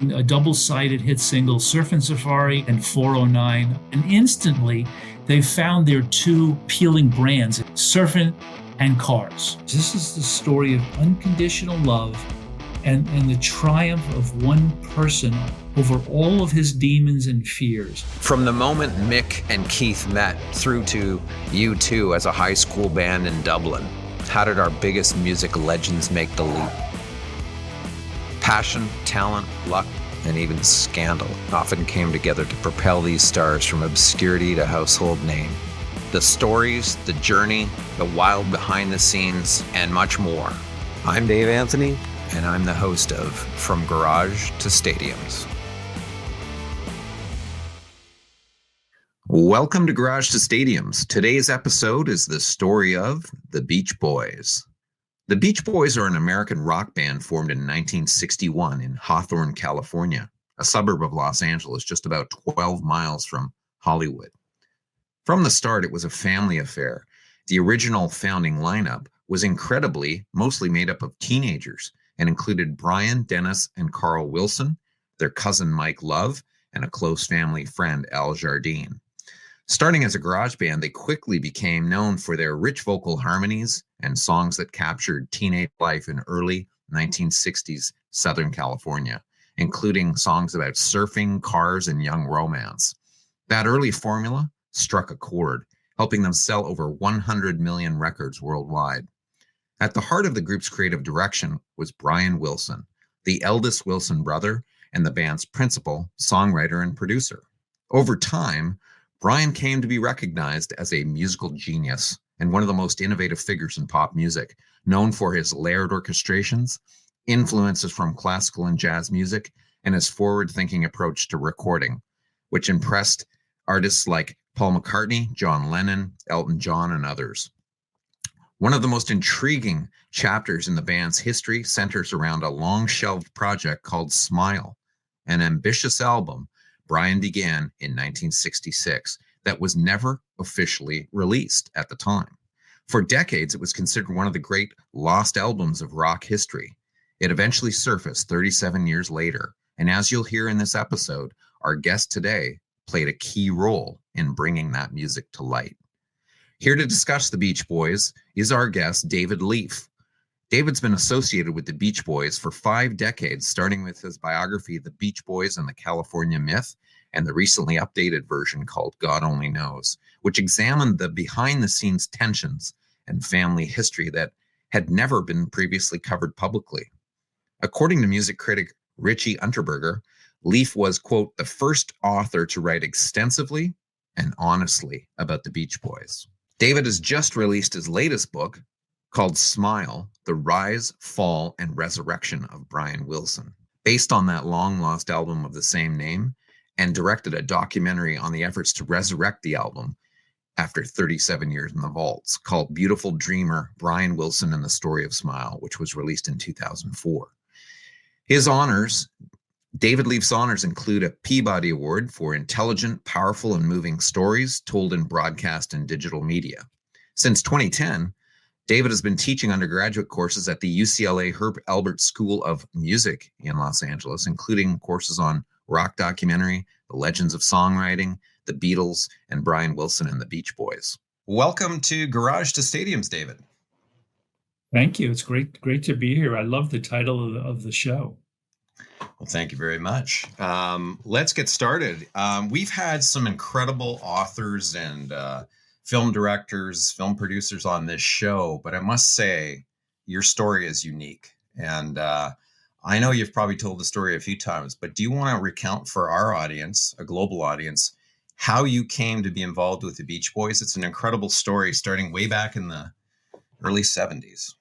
a double-sided hit single, Surfin' Safari and 409, and instantly they found their two appealing brands, Surfin' and Cars. This is the story of unconditional love and the triumph of one person over all of his demons and fears. From the moment Mick and Keith met through to U2 as a high school band in Dublin, how did our biggest music legends make the leap? Passion, talent, luck, and even scandal often came together to propel these stars from obscurity to household name. The stories, the journey, the wild behind the scenes, and much more. I'm Dave Anthony, and I'm the host of From Garage to Stadiums. Welcome to Garage to Stadiums. Today's episode is the story of the Beach Boys. The Beach Boys are an American rock band formed in 1961 in Hawthorne, California, a suburb of Los Angeles, just about 12 miles from Hollywood. From the start, it was a family affair. The original founding lineup was incredibly mostly made up of teenagers and included Brian, Dennis, and Carl Wilson, their cousin Mike Love, and a close family friend, Al Jardine. Starting as a garage band, they quickly became known for their rich vocal harmonies and songs that captured teenage life in early 1960s Southern California, including songs about surfing, cars, and young romance. That early formula struck a chord, helping them sell over 100 million records worldwide. At the heart of the group's creative direction was Brian Wilson, the eldest Wilson brother and the band's principal songwriter and producer. Over time, Brian came to be recognized as a musical genius and one of the most innovative figures in pop music, known for his layered orchestrations, influences from classical and jazz music, and his forward-thinking approach to recording, which impressed artists like Paul McCartney, John Lennon, Elton John, and others. One of the most intriguing chapters in the band's history centers around a long-shelved project called Smile, an ambitious album Brian began in 1966 that was never officially released at the time. For decades, it was considered one of the great lost albums of rock history. It eventually surfaced 37 years later, and as you'll hear in this episode, our guest today played a key role in bringing that music to light. Here to discuss the Beach Boys is our guest, David Leaf. David's been associated with the Beach Boys for 5 decades, starting with his biography, The Beach Boys and the California Myth, and the recently updated version called God Only Knows, which examined the behind-the-scenes tensions and family history that had never been previously covered publicly. According to music critic Richie Unterberger, Leaf was, quote, the first author to write extensively and honestly about the Beach Boys. David has just released his latest book called Smile, The Rise, Fall, and Resurrection of Brian Wilson, based on that long-lost album of the same name, and directed a documentary on the efforts to resurrect the album after 37 years in the vaults called Beautiful Dreamer, Brian Wilson and the Story of Smile, which was released in 2004. His honors, David Leaf's honors, include a Peabody Award for intelligent, powerful, and moving stories told in broadcast and digital media. Since 2010, David has been teaching undergraduate courses at the UCLA Herb Alpert School of Music in Los Angeles, including courses on rock documentary, the legends of songwriting, the Beatles, and Brian Wilson and the Beach Boys. Welcome to Garage to Stadiums, David. Thank you. It's great to be here. I love the title of the show. Well, thank you very much. Let's get started. We've had some incredible authors and film directors, film producers on this show, but I must say your story is unique. And I know you've probably told the story a few times, but do you want to recount for our audience, a global audience, how you came to be involved with the Beach Boys? It's an incredible story starting way back in the early 70s.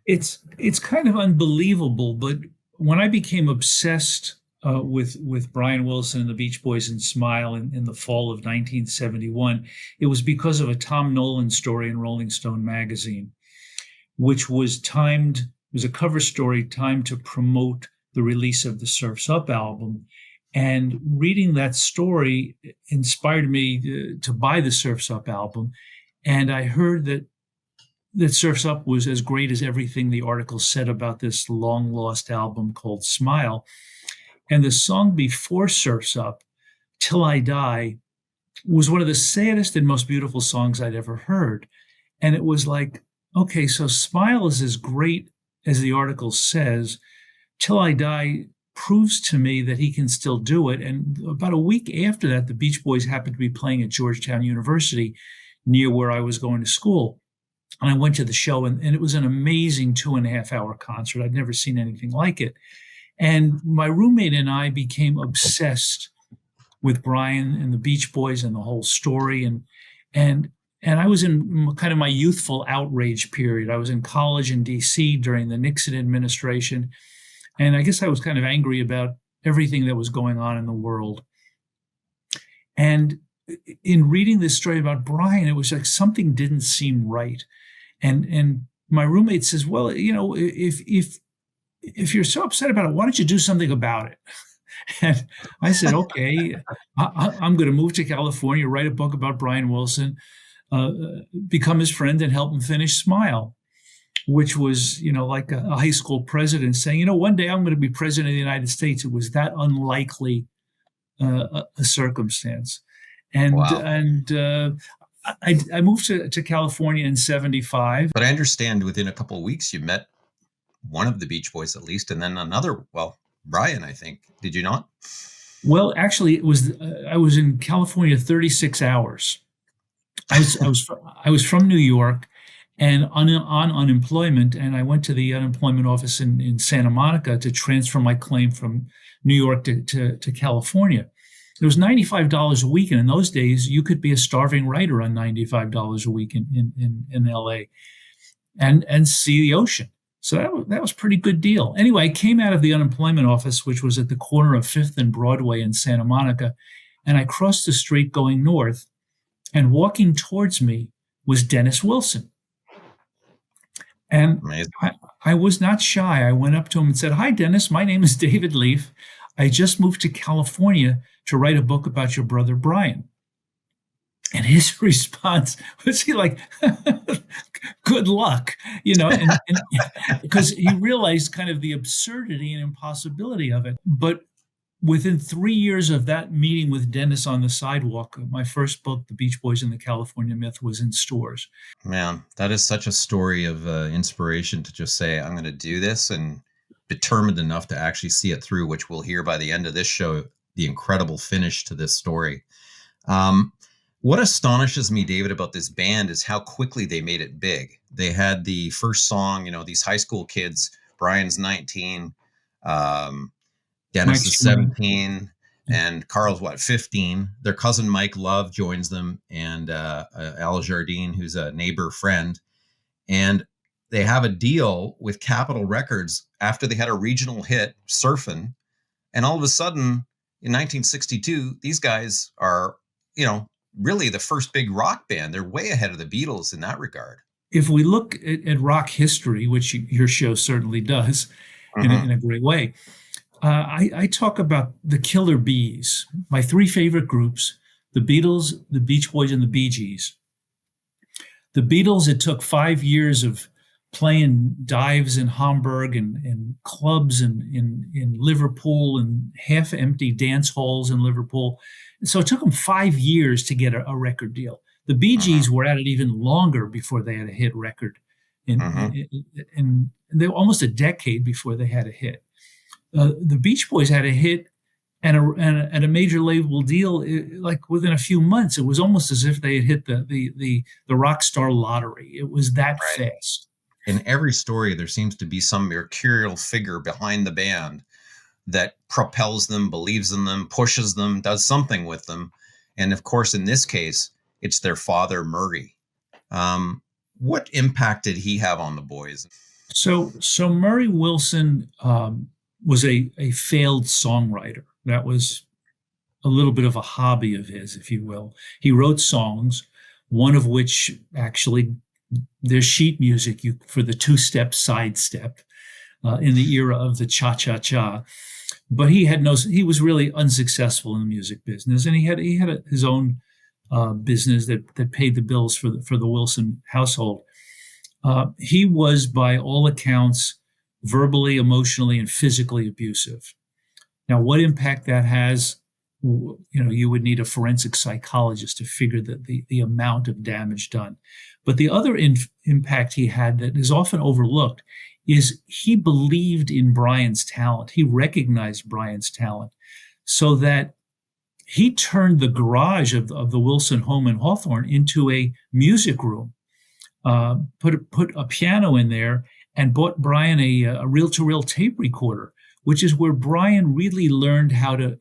It's kind of unbelievable, but when I became obsessed with Brian Wilson and the Beach Boys and Smile in the fall of 1971, it was because of a Tom Nolan story in Rolling Stone magazine, which was timed, it was a cover story timed to promote the release of the Surf's Up album. And reading that story inspired me to buy the Surf's Up album. And I heard that Surf's Up was as great as everything the article said about this long lost album called Smile. And the song before Surf's Up, Till I Die, was one of the saddest and most beautiful songs I'd ever heard. And it was like, okay, so Smile is as great as the article says. Till I Die proves to me that he can still do it. And about a week after that, the Beach Boys happened to be playing at Georgetown University near where I was going to school. And I went to the show, and it was an amazing 2.5 hour concert. I'd never seen anything like it. And my roommate and I became obsessed with Brian and the Beach Boys and the whole story. And and I was in kind of my youthful outrage period. I was in college in DC during the Nixon administration. And I guess I was kind of angry about everything that was going on in the world. And in reading this story about Brian, it was like something didn't seem right. And my roommate says, well, if you're so upset about it, why don't you do something about it? And I said, okay, I'm going to move to California, write a book about Brian Wilson, become his friend, and help him finish Smile, which was, like a high school president saying, one day I'm going to be president of the United States. It was that unlikely a circumstance. And Wow. I moved to California in 1975. But I understand within a couple of weeks you met one of the Beach Boys at least, and then another, well, Brian, I think. Did you not? Well, actually, it was I was in California 36 hours. I was from New York and on unemployment, and I went to the unemployment office in Santa Monica to transfer my claim from New York to California. It was $95 a week, and in those days, you could be a starving writer on $95 a week in LA and see the ocean. So that was a pretty good deal. Anyway, I came out of the unemployment office, which was at the corner of 5th and Broadway in Santa Monica, and I crossed the street going north, and walking towards me was Dennis Wilson. And I was not shy. I went up to him and said, "Hi, Dennis. My name is David Leaf. I just moved to California to write a book about your brother, Brian." And his response was he like, "Good luck," and because he realized kind of the absurdity and impossibility of it. But within 3 years of that meeting with Dennis on the sidewalk, my first book, The Beach Boys and the California Myth, was in stores. Man, that is such a story of inspiration to just say, I'm going to do this, and determined enough to actually see it through, which we'll hear by the end of this show, the incredible finish to this story. What astonishes me, David, about this band is how quickly they made it big. They had the first song, these high school kids, Brian's 19, Dennis is 17, and Carl's 15. Their cousin Mike Love joins them, and Al Jardine, who's a neighbor friend. And they have a deal with Capitol Records after they had a regional hit, Surfin'. And all of a sudden, in 1962, these guys are, really the first big rock band. They're way ahead of the Beatles in that regard. If we look at rock history, which your show certainly does in a great way, I talk about the Killer Bees, my three favorite groups: the Beatles, the Beach Boys, and the Bee Gees. The Beatles, it took 5 years of playing dives in Hamburg and clubs in Liverpool and half-empty dance halls in Liverpool. So it took them 5 years to get a record deal. The Bee Gees were at it even longer before they had a hit record. And they were almost a decade before they had a hit. The Beach Boys had a hit and a major label deal like within a few months. It was almost as if they had hit the rock star lottery. It was that fast. In every story, there seems to be some mercurial figure behind the band that propels them, believes in them, pushes them, does something with them. And of course, in this case, it's their father, Murray. What impact did he have on the boys? So Murray Wilson was a failed songwriter. That was a little bit of a hobby of his, if you will. He wrote songs, one of which actually there's sheet music for the two-step sidestep in the era of the cha-cha-cha. But he was really unsuccessful in the music business, and he had his own business that paid the bills for the Wilson household. He was, by all accounts, verbally, emotionally, and physically abusive. Now, what impact that has, you would need a forensic psychologist to figure the amount of damage done. But the other impact he had that is often overlooked is he believed in Brian's talent. He recognized Brian's talent so that he turned the garage of the Wilson home in Hawthorne into a music room, put a piano in there, and bought Brian a reel-to-reel tape recorder, which is where Brian really learned how to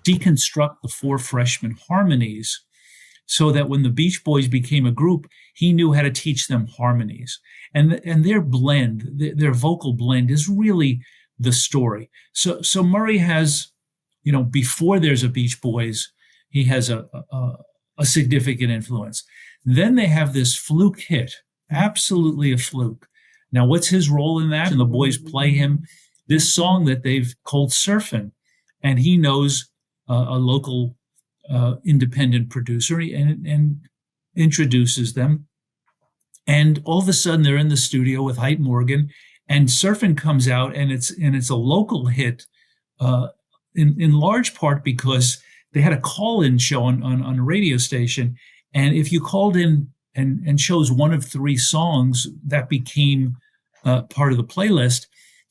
deconstruct the four freshman harmonies, so that when the Beach Boys became a group, he knew how to teach them harmonies. And their blend, their vocal blend, is really the story. So Murray has, before there's a Beach Boys, he has a significant influence. Then they have this fluke hit, absolutely a fluke. Now, what's his role in that? And the boys play him this song that they've called Surfin', and he knows a local independent producer and introduces them. And all of a sudden, they're in the studio with Height Morgan, and Surfin' comes out, and it's a local hit, in large part because they had a call-in show on a radio station, and if you called in and chose one of three songs, that became part of the playlist.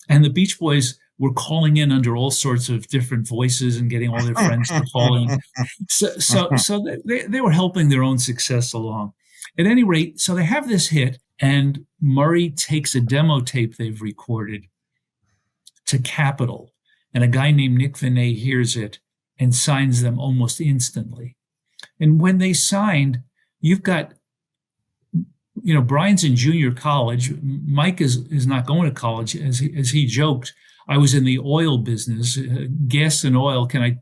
And the Beach Boys were calling in under all sorts of different voices and getting all their friends to call in. So they were helping their own success along. At any rate, so they have this hit, and Murray takes a demo tape they've recorded to Capitol, and a guy named Nick Vinay hears it and signs them almost instantly. And when they signed, you've got, Brian's in junior college. Mike is not going to college. As he joked, I was in the oil business, gas and oil. Can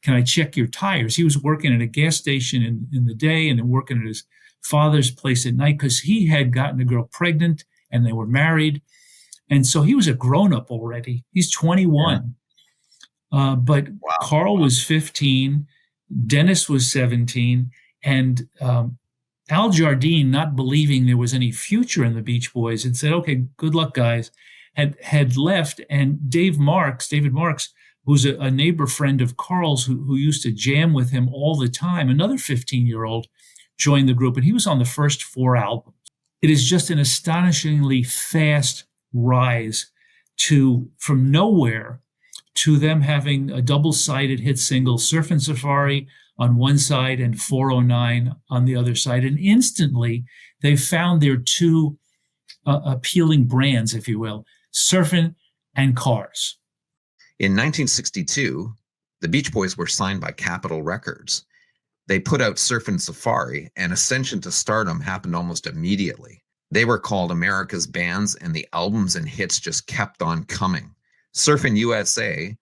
I check your tires? He was working at a gas station in the day and then working at his father's place at night because he had gotten a girl pregnant and they were married. And so he was a grown-up already. He's 21. Yeah. But wow. Carl was 15. Dennis was 17. And Al Jardine, not believing there was any future in the Beach Boys, had said, okay, good luck, guys, had left. And David Marks, who's a neighbor friend of Carl's who used to jam with him all the time, another 15-year-old, joined the group. And he was on the first 4 albums. It is just an astonishingly fast rise from nowhere to them having a double-sided hit single, Surfin' Safari on one side and 409 on the other side. And instantly, they found their two appealing brands, if you will, Surfin' and Cars. In 1962, the Beach Boys were signed by Capitol Records. They put out Surfin' Safari, and ascension to stardom happened almost immediately. They were called America's bands, and the albums and hits just kept on coming. Surfin' USA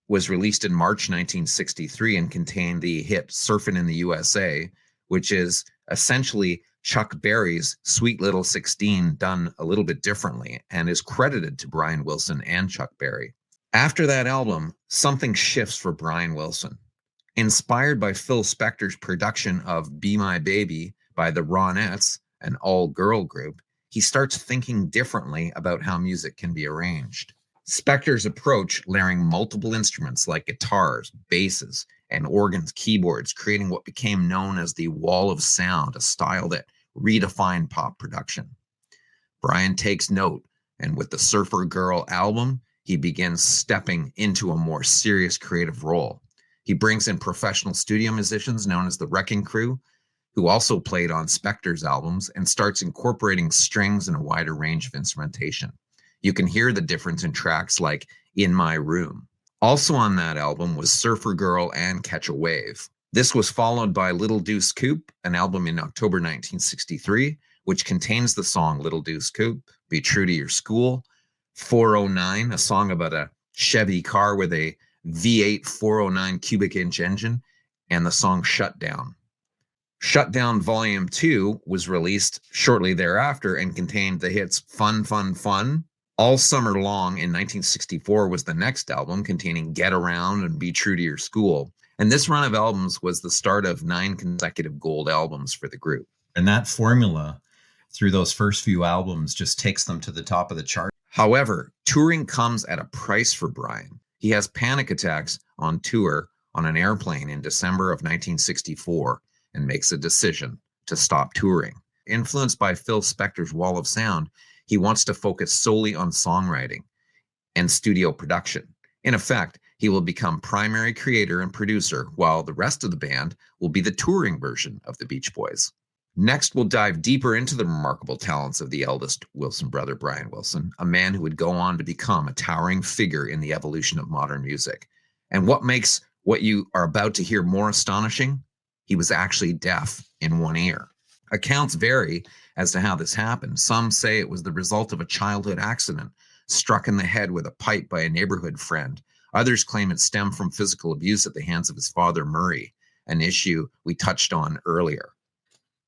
was released in March 1963 and contained the hit Surfin' in the USA, which is essentially Chuck Berry's Sweet Little 16 done a little bit differently and is credited to Brian Wilson and Chuck Berry. After that album, something shifts for Brian Wilson. Inspired by Phil Spector's production of Be My Baby by the Ronettes, an all-girl group, he starts thinking differently about how music can be arranged. Spector's approach, layering multiple instruments like guitars, basses, and organs, keyboards, creating what became known as the wall of sound, a style that redefined pop production. Brian takes note, and with the Surfer Girl album, he begins stepping into a more serious creative role. He brings in professional studio musicians known as the Wrecking Crew, who also played on Spector's albums, and starts incorporating strings and a wider range of instrumentation. You can hear the difference in tracks like In My Room. Also on that album was Surfer Girl and Catch a Wave. This was followed by Little Deuce Coupe, an album in October 1963, which contains the song Little Deuce Coupe, Be True to Your School, 409, a song about a Chevy car with a V8 409 cubic inch engine, and the song Shut Down. Shut Down Volume 2 was released shortly thereafter and contained the hits Fun, Fun, Fun. All Summer Long in 1964 was the next album, containing Get Around and Be True to Your School. And this run of albums was the start of 9 consecutive gold albums for the group. And that formula through those first few albums just takes them to the top of the chart. However, touring comes at a price for Brian. He has panic attacks on tour on an airplane in December of 1964 and makes a decision to stop touring. Influenced by Phil Spector's Wall of Sound, he wants to focus solely on songwriting and studio production. In effect, he will become primary creator and producer, while the rest of the band will be the touring version of the Beach Boys. Next, we'll dive deeper into the remarkable talents of the eldest Wilson brother, Brian Wilson, a man who would go on to become a towering figure in the evolution of modern music. And what makes what you are about to hear more astonishing? He was actually deaf in one ear. Accounts vary as to how this happened. Some say it was the result of a childhood accident, struck in the head with a pipe by a neighborhood friend. Others claim it stemmed from physical abuse at the hands of his father, Murray, an issue we touched on earlier.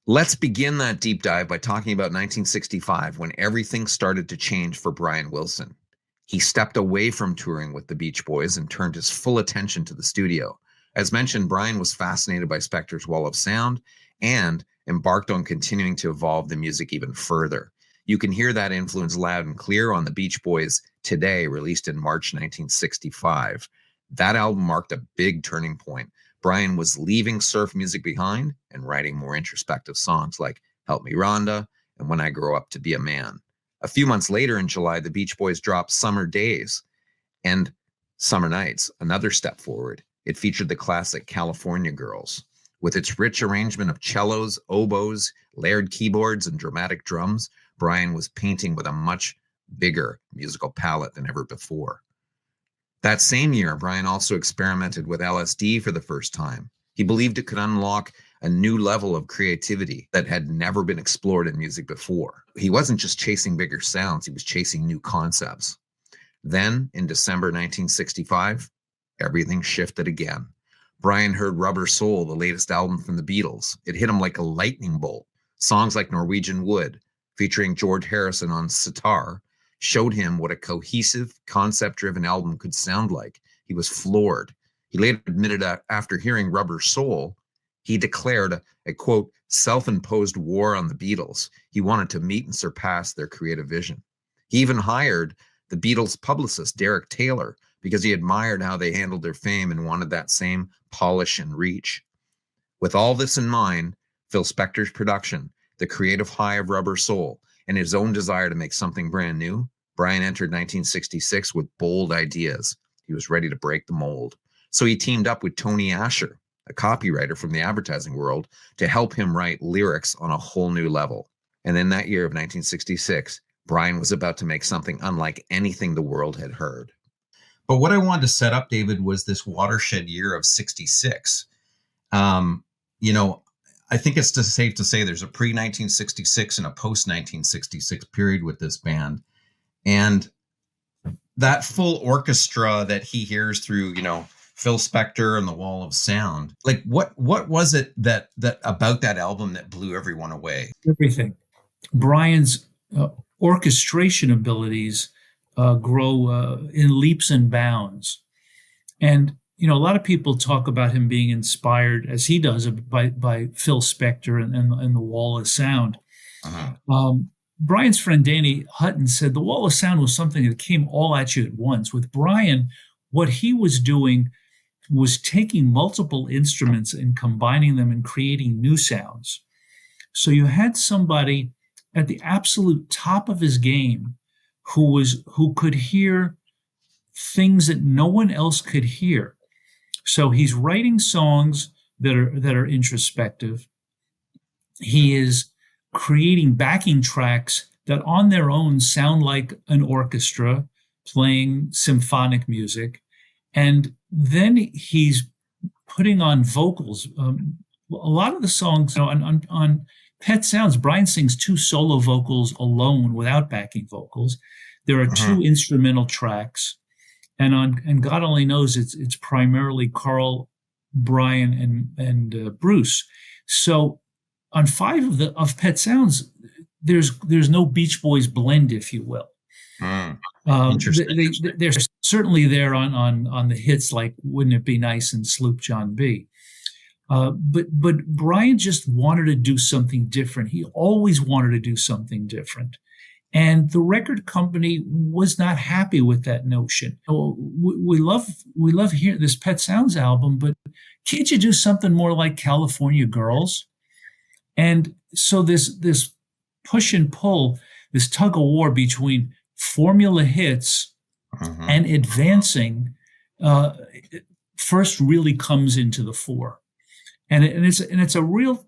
Let's begin that deep dive by talking about 1965, when everything started to change for Brian Wilson. He stepped away from touring with the Beach Boys and turned his full attention to the studio. As mentioned, Brian was fascinated by Spector's Wall of Sound and embarked on continuing to evolve the music even further. You can hear that influence loud and clear on the Beach Boys' Today, released in March 1965. That album marked a big turning point. Brian was leaving surf music behind and writing more introspective songs like Help Me Rhonda and When I Grow Up to Be a Man. A few months later in July, the Beach Boys dropped Summer Days and Summer Nights, another step forward. It featured the classic California Girls. With its rich arrangement of cellos, oboes, layered keyboards, and dramatic drums, Brian was painting with a much bigger musical palette than ever before. That same year, Brian also experimented with LSD for the first time. He believed it could unlock a new level of creativity that had never been explored in music before. He wasn't just chasing bigger sounds, he was chasing new concepts. Then, in December 1965, everything shifted again. Brian heard Rubber Soul, the latest album from the Beatles. It hit him like a lightning bolt. Songs like Norwegian Wood, featuring George Harrison on sitar, showed him what a cohesive, concept-driven album could sound like. He was floored. He later admitted after hearing Rubber Soul, he declared a quote, self-imposed war on the Beatles. He wanted to meet and surpass their creative vision. He even hired the Beatles publicist, Derek Taylor, because he admired how they handled their fame and wanted that same polish and reach. With all this in mind, Phil Spector's production, the creative high of Rubber Soul, and his own desire to make something brand new, Brian entered 1966 with bold ideas. He was ready to break the mold. So he teamed up with Tony Asher, a copywriter from the advertising world, to help him write lyrics on a whole new level. And in that year of 1966, Brian was about to make something unlike anything the world had heard. But what I wanted to set up, David, was this watershed year of 66. I think it's safe to say there's a pre-1966 and a post-1966 period with this band. And that full orchestra that he hears through, Phil Spector and the Wall of Sound, like what was it that about that album that blew everyone away? Everything. Brian's orchestration abilities grow in leaps and bounds. And, a lot of people talk about him being inspired, as he does, by Phil Spector and the Wall of Sound. Uh-huh. Brian's friend Danny Hutton said the Wall of Sound was something that came all at you at once. With Brian, what he was doing was taking multiple instruments and combining them and creating new sounds. So you had somebody at the absolute top of his game who could hear things that no one else could hear. So he's writing songs that are introspective. He is creating backing tracks that on their own sound like an orchestra playing symphonic music. And then he's putting on vocals. A lot of the songs on Pet Sounds, Brian sings 2 solo vocals alone without backing vocals. There are 2 instrumental tracks. And God Only Knows it's primarily Carl, Brian, and Bruce. So on 5 of Pet Sounds, there's no Beach Boys blend, if you will. Interesting. They're certainly there on the hits like Wouldn't It Be Nice and Sloop John B. But Brian just wanted to do something different. He always wanted to do something different. And the record company was not happy with that notion. Oh, we love hearing this Pet Sounds album, but can't you do something more like California Girls? And so this push and pull, this tug of war between formula hits and advancing, uh, first really comes into the fore, and it's a real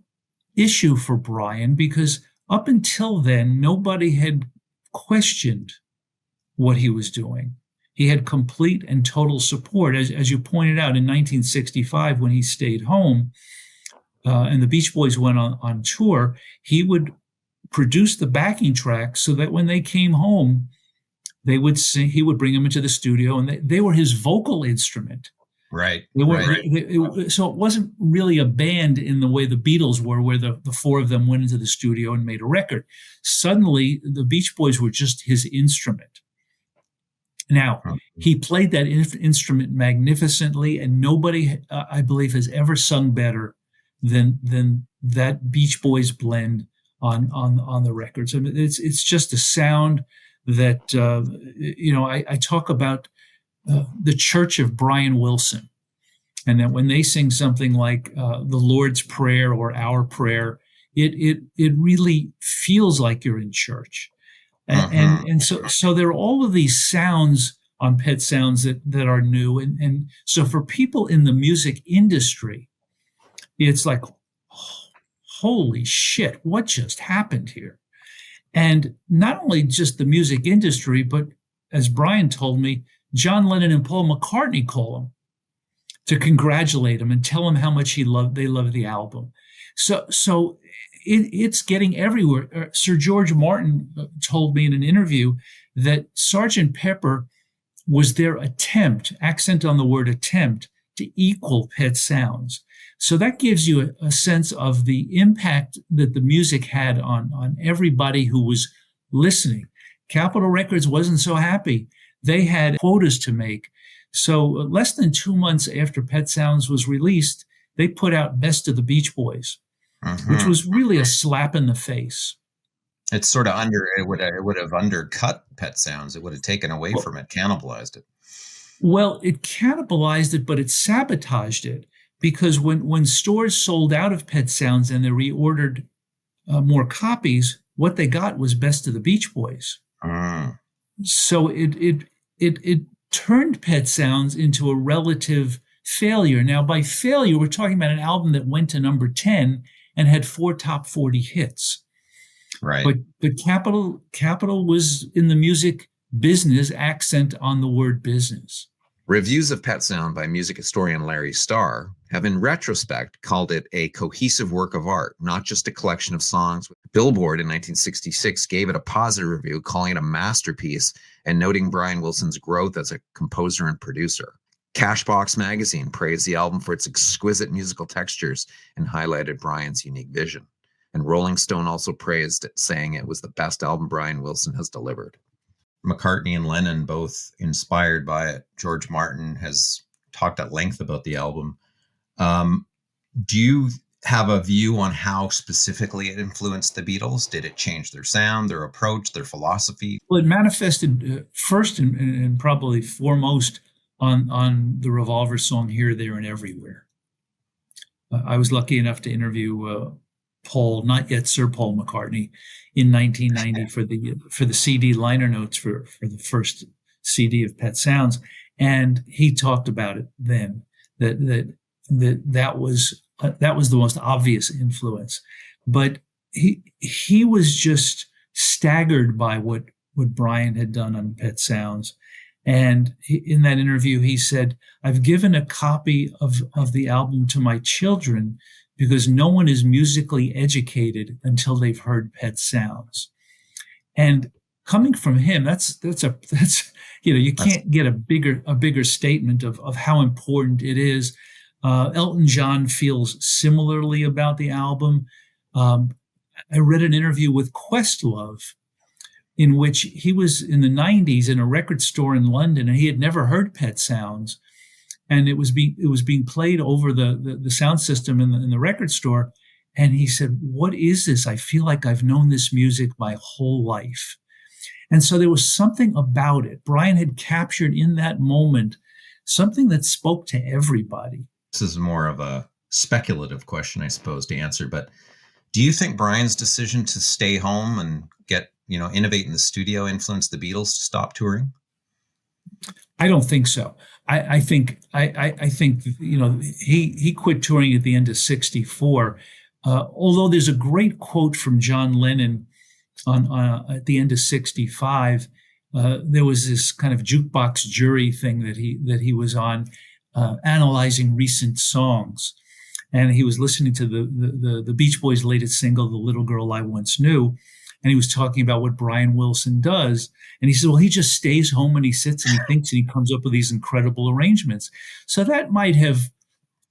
issue for Brian because up until then nobody had questioned what he was doing. He had complete and total support, as you pointed out in 1965 when he stayed home. And the Beach Boys went on tour, he would produce the backing tracks so that when they came home, they would sing. He would bring them into the studio, and they were his vocal instrument. Right. They were, Right. so it wasn't really a band in the way the Beatles were, where the four of them went into the studio and made a record. Suddenly, the Beach Boys were just his instrument. Now, he played that instrument magnificently, and nobody, I believe, has ever sung better than that Beach Boys blend on the records. I mean, it's just a sound that I talk about the Church of Brian Wilson, and that when they sing something like the Lord's Prayer or Our Prayer, it really feels like you're in church. And so there are all of these sounds on Pet Sounds that are new, and so for people in the music industry, it's like, holy shit, what just happened here? And not only just the music industry, but as Brian told me, John Lennon and Paul McCartney call him to congratulate him and tell him how much they love the album. So it's getting everywhere. Sir George Martin told me in an interview that Sgt. Pepper was their attempt, accent on the word attempt, to equal Pet Sounds. So that gives you a sense of the impact that the music had on everybody who was listening. Capitol Records wasn't so happy. They had quotas to make. So less than 2 months after Pet Sounds was released, they put out Best of the Beach Boys, which was really a slap in the face. It's sort of it would have undercut Pet Sounds. It would have taken away from it, cannibalized it. Well, it cannibalized it, but it sabotaged it, because when stores sold out of Pet Sounds and they reordered more copies, what they got was Best of the Beach Boys. So it turned Pet Sounds into a relative failure. Now, by failure, we're talking about an album that went to number 10 and had 4 top 40 hits. Right. But Capitol was in the music business, accent on the word business. Reviews of Pet Sound by music historian Larry Starr have in retrospect called it a cohesive work of art, not just a collection of songs. Billboard in 1966 gave it a positive review, calling it a masterpiece and noting Brian Wilson's growth as a composer and producer. Cashbox magazine praised the album for its exquisite musical textures and highlighted Brian's unique vision. And Rolling Stone also praised it, saying it was the best album Brian Wilson has delivered. McCartney and Lennon both inspired by it. George Martin has talked at length about the album. Do you have a view on how specifically it influenced the Beatles? Did it change their sound, their approach, their philosophy? Well, it manifested first and probably foremost on the Revolver song Here, There, and Everywhere. I was lucky enough to interview Paul, not yet Sir Paul McCartney, in 1990 for the CD liner notes for the first CD of Pet Sounds, and he talked about it then that was the most obvious influence. But he was just staggered by what Brian had done on Pet Sounds. And in that interview, he said, "I've given a copy of the album to my children because no one is musically educated until they've heard Pet Sounds." And coming from him, that's you can't get a bigger statement of how important it is. Elton John feels similarly about the album. I read an interview with Questlove in which he was in the 90s in a record store in London, and he had never heard Pet Sounds. And it was being played over the sound system in the record store. And he said, "What is this? I feel like I've known this music my whole life." And so there was something about it. Brian had captured in that moment something that spoke to everybody. This is more of a speculative question, I suppose, to answer, but do you think Brian's decision to stay home and innovate in the studio influenced the Beatles to stop touring? I don't think so. I think he quit touring at the end of '64. Although there's a great quote from John Lennon at the end of '65. There was this kind of jukebox jury thing that he was on, analyzing recent songs, and he was listening to the Beach Boys' latest single, "The Little Girl I Once Knew," and he was talking about what Brian Wilson does. And he said, well, he just stays home and he sits and he thinks and he comes up with these incredible arrangements. So that might have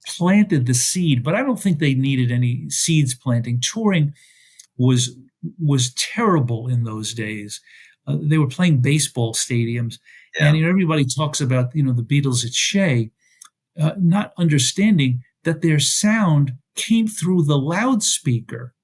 planted the seed, but I don't think they needed any seeds planting. Touring was terrible in those days. They were playing baseball stadiums, and everybody talks about the Beatles at Shea, not understanding that their sound came through the loudspeaker.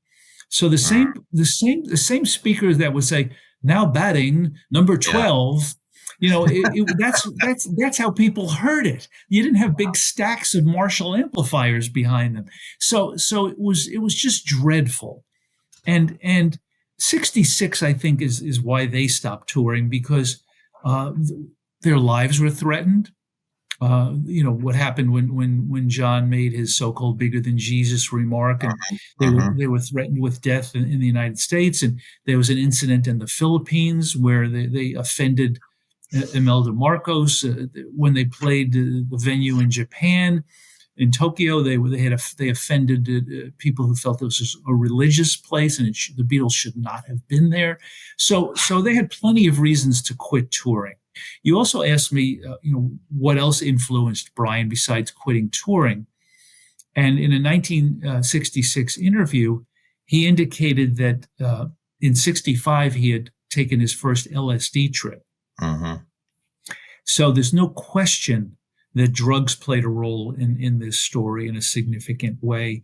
So the same speakers that would say, "Now batting number 12," that's how people heard it. You didn't have big stacks of Marshall amplifiers behind them. So it was just dreadful. And '66, I think, is why they stopped touring, because their lives were threatened. What happened when John made his so-called "bigger than Jesus" remark, and they were threatened with death in the United States. And there was an incident in the Philippines where they offended Imelda Marcos when they played the venue in Japan. In Tokyo, they offended people who felt this was a religious place, and the Beatles should not have been there. So they had plenty of reasons to quit touring. You also asked me, what else influenced Brian besides quitting touring. And in a 1966 interview, he indicated that in '65 he had taken his first LSD trip. So there's no question that drugs played a role in this story in a significant way,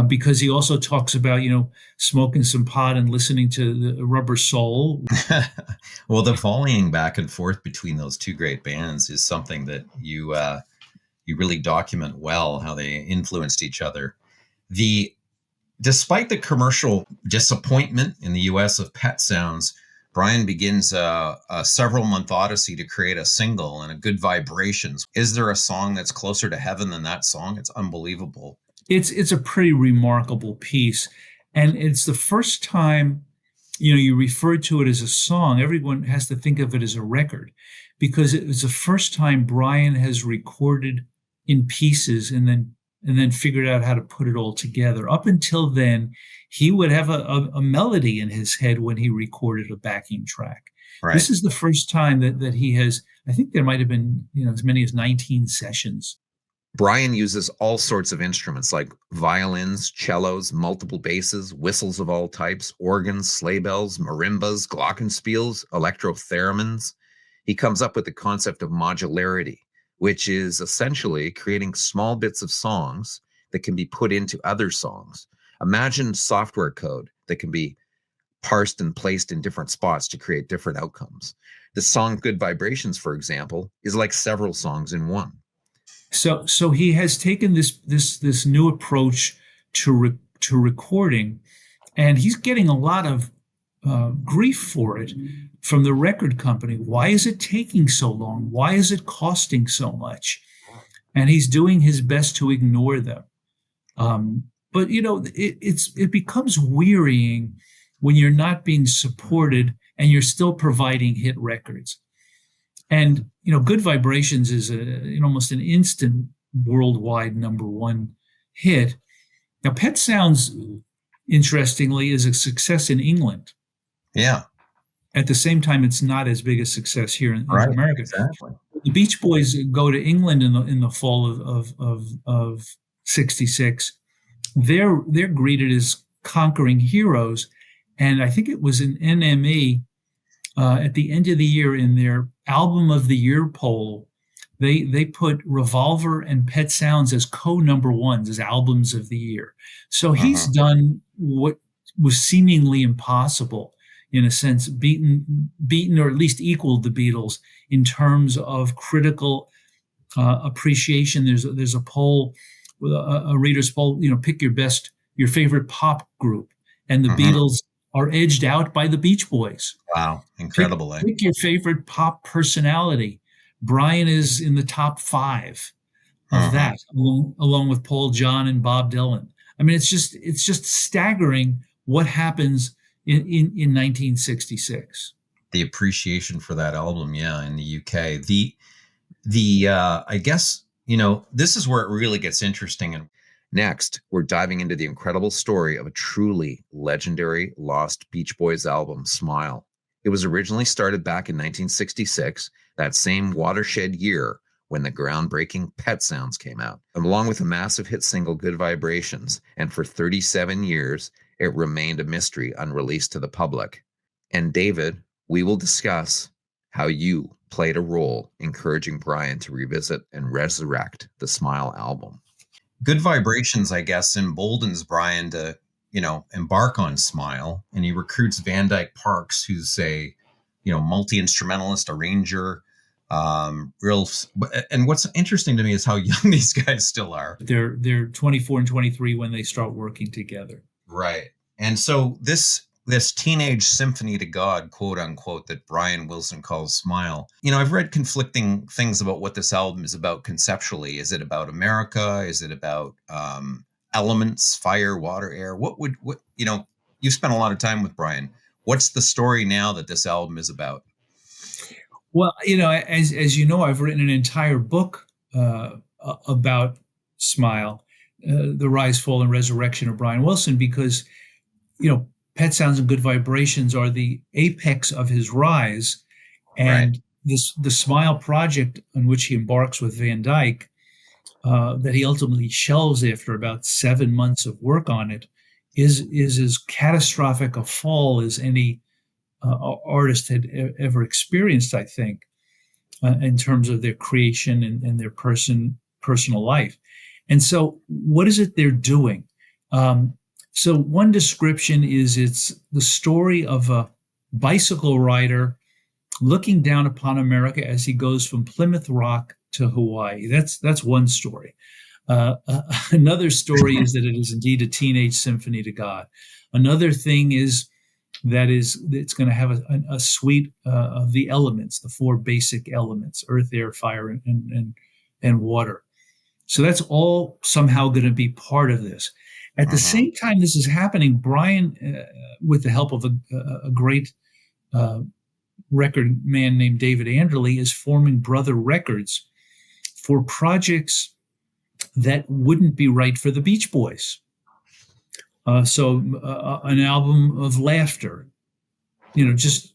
because he also talks about, smoking some pot and listening to the Rubber Soul. Well, the volleying back and forth between those two great bands is something that you really document well, how they influenced each other. Despite the commercial disappointment in the U.S. of Pet Sounds, Brian begins a several-month odyssey to create a single and a Good Vibrations. Is there a song that's closer to heaven than that song? It's unbelievable. It's a pretty remarkable piece, and it's the first time you refer to it as a song. Everyone has to think of it as a record, because it was the first time Brian has recorded in pieces and then figured out how to put it all together. Up until then, he would have a melody in his head when he recorded a backing track. Right. This is the first time that he has. I think there might have been as many as 19 sessions. Brian uses all sorts of instruments like violins, cellos, multiple basses, whistles of all types, organs, sleigh bells, marimbas, glockenspiels, electro-theremins. He comes up with the concept of modularity, which is essentially creating small bits of songs that can be put into other songs. Imagine software code that can be parsed and placed in different spots to create different outcomes. The song Good Vibrations, for example, is like several songs in one. So he has taken this new approach to recording, and he's getting a lot of grief for it from the record company. Why is it taking so long? Why is it costing so much? And he's doing his best to ignore them. But it becomes wearying when you're not being supported and you're still providing hit records. And Good Vibrations is almost an instant worldwide #1 hit. Now, Pet Sounds, interestingly, is a success in England. Yeah. At the same time, it's not as big a success here in America. Exactly. The Beach Boys go to England in the fall of '66. They're greeted as conquering heroes, and I think it was an NME at the end of the year in their Album of the Year poll. They put Revolver and Pet Sounds as co-#1s, as albums of the year. So he's done what was seemingly impossible. in a sense, beaten or at least equaled the Beatles in terms of critical appreciation. There's a poll, a reader's poll. Pick your favorite pop group, and the Mhm. Beatles are edged out by the Beach Boys. Wow, Pick, incredible, eh? pick your favorite pop personality. Brian is in the top 5 of Mhm. that, along with Paul John and Bob Dylan. I mean, it's just staggering what happens in 1966. The appreciation for that album, yeah, in the UK. The I guess, this is where it really gets interesting. And Next, we're diving into the incredible story of a truly legendary lost Beach Boys album, Smile. It was originally started back in 1966, that same watershed year when the groundbreaking Pet Sounds came out, along with a massive hit single, Good Vibrations. And for 37 years, it remained a mystery, unreleased to the public. And David, we will discuss how you played a role encouraging Brian to revisit and resurrect the Smile album. Good Vibrations, I guess, emboldens Brian to, embark on Smile, and he recruits Van Dyke Parks, who's a, multi-instrumentalist, arranger, real. And what's interesting to me is how young these guys still are. They're 24 and 23 when they start working together. Right. And so this teenage symphony to God, quote unquote, that Brian Wilson calls Smile. I've read conflicting things about what this album is about conceptually. Is it about America? Is it about elements, fire, water, air? You've spent a lot of time with Brian. What's the story now that this album is about? Well, as you know, I've written an entire book about Smile, the rise, fall, and resurrection of Brian Wilson, because Pet Sounds and Good Vibrations are the apex of his rise, and the Smile project on which he embarks with Van Dyke, that he ultimately shelves after about 7 months of work on it, is as catastrophic a fall as any artist had ever experienced, I think, in terms of their creation and their personal life. And so, what is it they're doing? So one description is it's the story of a bicycle rider looking down upon America as he goes from Plymouth Rock to Hawaii. That's one story. Another story is that it is indeed a teenage symphony to God. Another thing is it's going to have a suite of the elements, the 4 basic elements: earth, air, fire, and water. So that's all somehow going to be part of this. At the same time this is happening, Brian, with the help of a great record man named David Anderley, is forming Brother Records for projects that wouldn't be right for the Beach Boys. So an album of laughter, just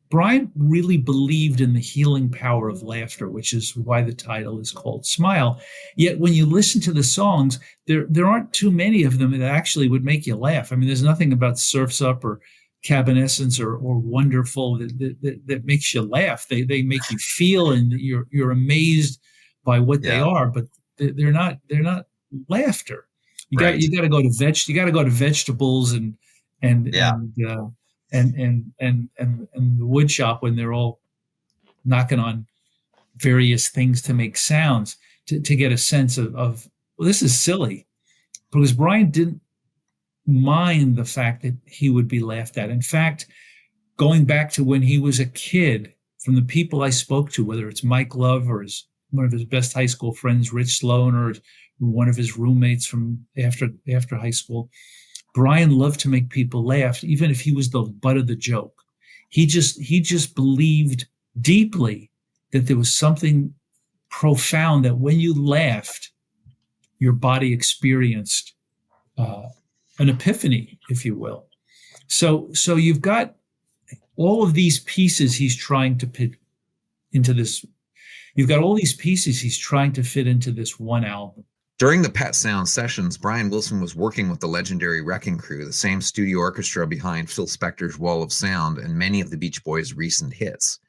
Brian really believed in the healing power of laughter, which is why the title is called Smile. Yet when you listen to the songs, there aren't too many of them that actually would make you laugh. I mean, there's nothing about Surf's Up or Cabanescence or Wonderful that makes you laugh. They make you feel, and you're amazed by what they are, but they're not laughter. You got to go to vegetables and the wood shop when they're all knocking on various things to make sounds to get a sense of well, this is silly, because Brian didn't mind the fact that he would be laughed at. In fact, going back to when he was a kid, from the people I spoke to, whether it's Mike Love or one of his best high school friends, Rich Sloan, or one of his roommates from after high school, Brian loved to make people laugh, even if he was the butt of the joke. He just believed deeply that there was something profound, that when you laughed, your body experienced an epiphany, if you will. So you've got all of these pieces he's trying to fit into this. You've got all these pieces he's trying to fit into this one album. During the Pet Sounds sessions, Brian Wilson was working with the legendary Wrecking Crew, the same studio orchestra behind Phil Spector's Wall of Sound and many of the Beach Boys' recent hits.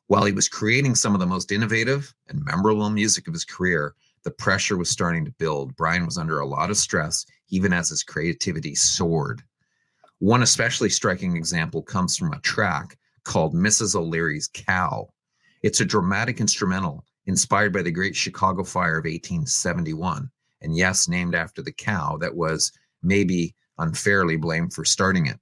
While he was creating some of the most innovative and memorable music of his career, the pressure was starting to build. Brian was under a lot of stress, even as his creativity soared. One especially striking example comes from a track called Mrs. O'Leary's Cow. It's a dramatic instrumental inspired by the Great Chicago Fire of 1871, and yes, named after the cow that was maybe unfairly blamed for starting it.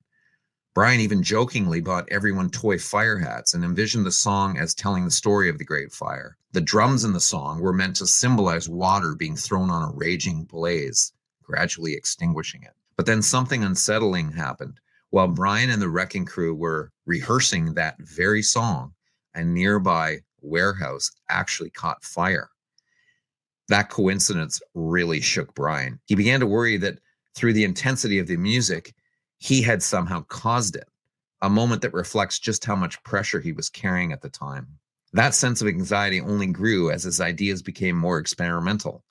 Brian even jokingly bought everyone toy fire hats and envisioned the song as telling the story of the Great Fire. The drums in the song were meant to symbolize water being thrown on a raging blaze, gradually extinguishing it. But then something unsettling happened. While Brian and the wrecking crew were rehearsing that very song, a nearby warehouse actually caught fire. That coincidence really shook Brian. He began to worry that through the intensity of the music, he had somehow caused it, a moment that reflects just how much pressure he was carrying at the time. That sense of anxiety only grew as his ideas became more experimental,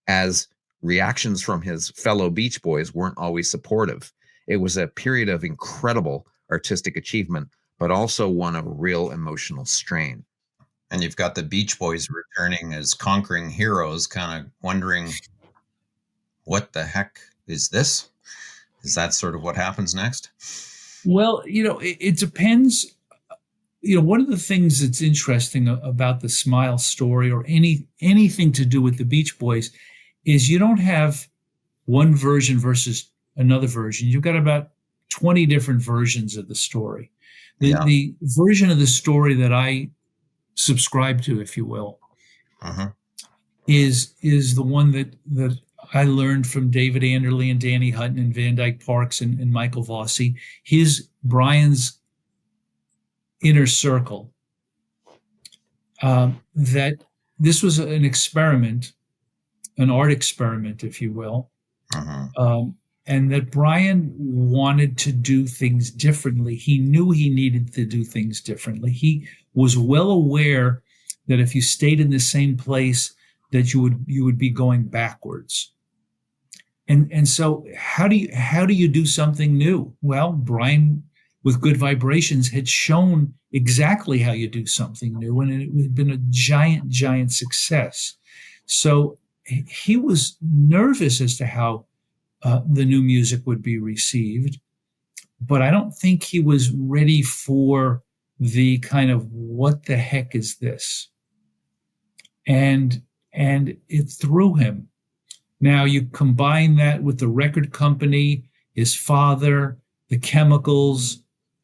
as reactions from his fellow Beach Boys weren't always supportive. It was a period of incredible artistic achievement, but also one of real emotional strain. And you've got the Beach Boys returning as conquering heroes, kind of wondering, what the heck is this? Is that sort of what happens next? Well, it depends. One of the things that's interesting about the Smile story, or anything to do with the Beach Boys, is you don't have one version versus another version. You've got about 20 different versions of the story. The version of the story that I subscribe to, if you will, is the one that I learned from David Anderle and Danny Hutton and Van Dyke Parks and Michael Vossi. Brian's inner circle, that this was an experiment, an art experiment, if you will, and that Brian wanted to do things differently. He knew he needed to do things differently. He was well aware that if you stayed in the same place, that you would be going backwards. And so how do you do something new? Well, Brian, with Good Vibrations, had shown exactly how you do something new, and it had been a giant success. So he was nervous as to how the new music would be received, but I don't think he was ready for the kind of, what the heck is this? And it threw him. Now you combine that with the record company, his father, the chemicals,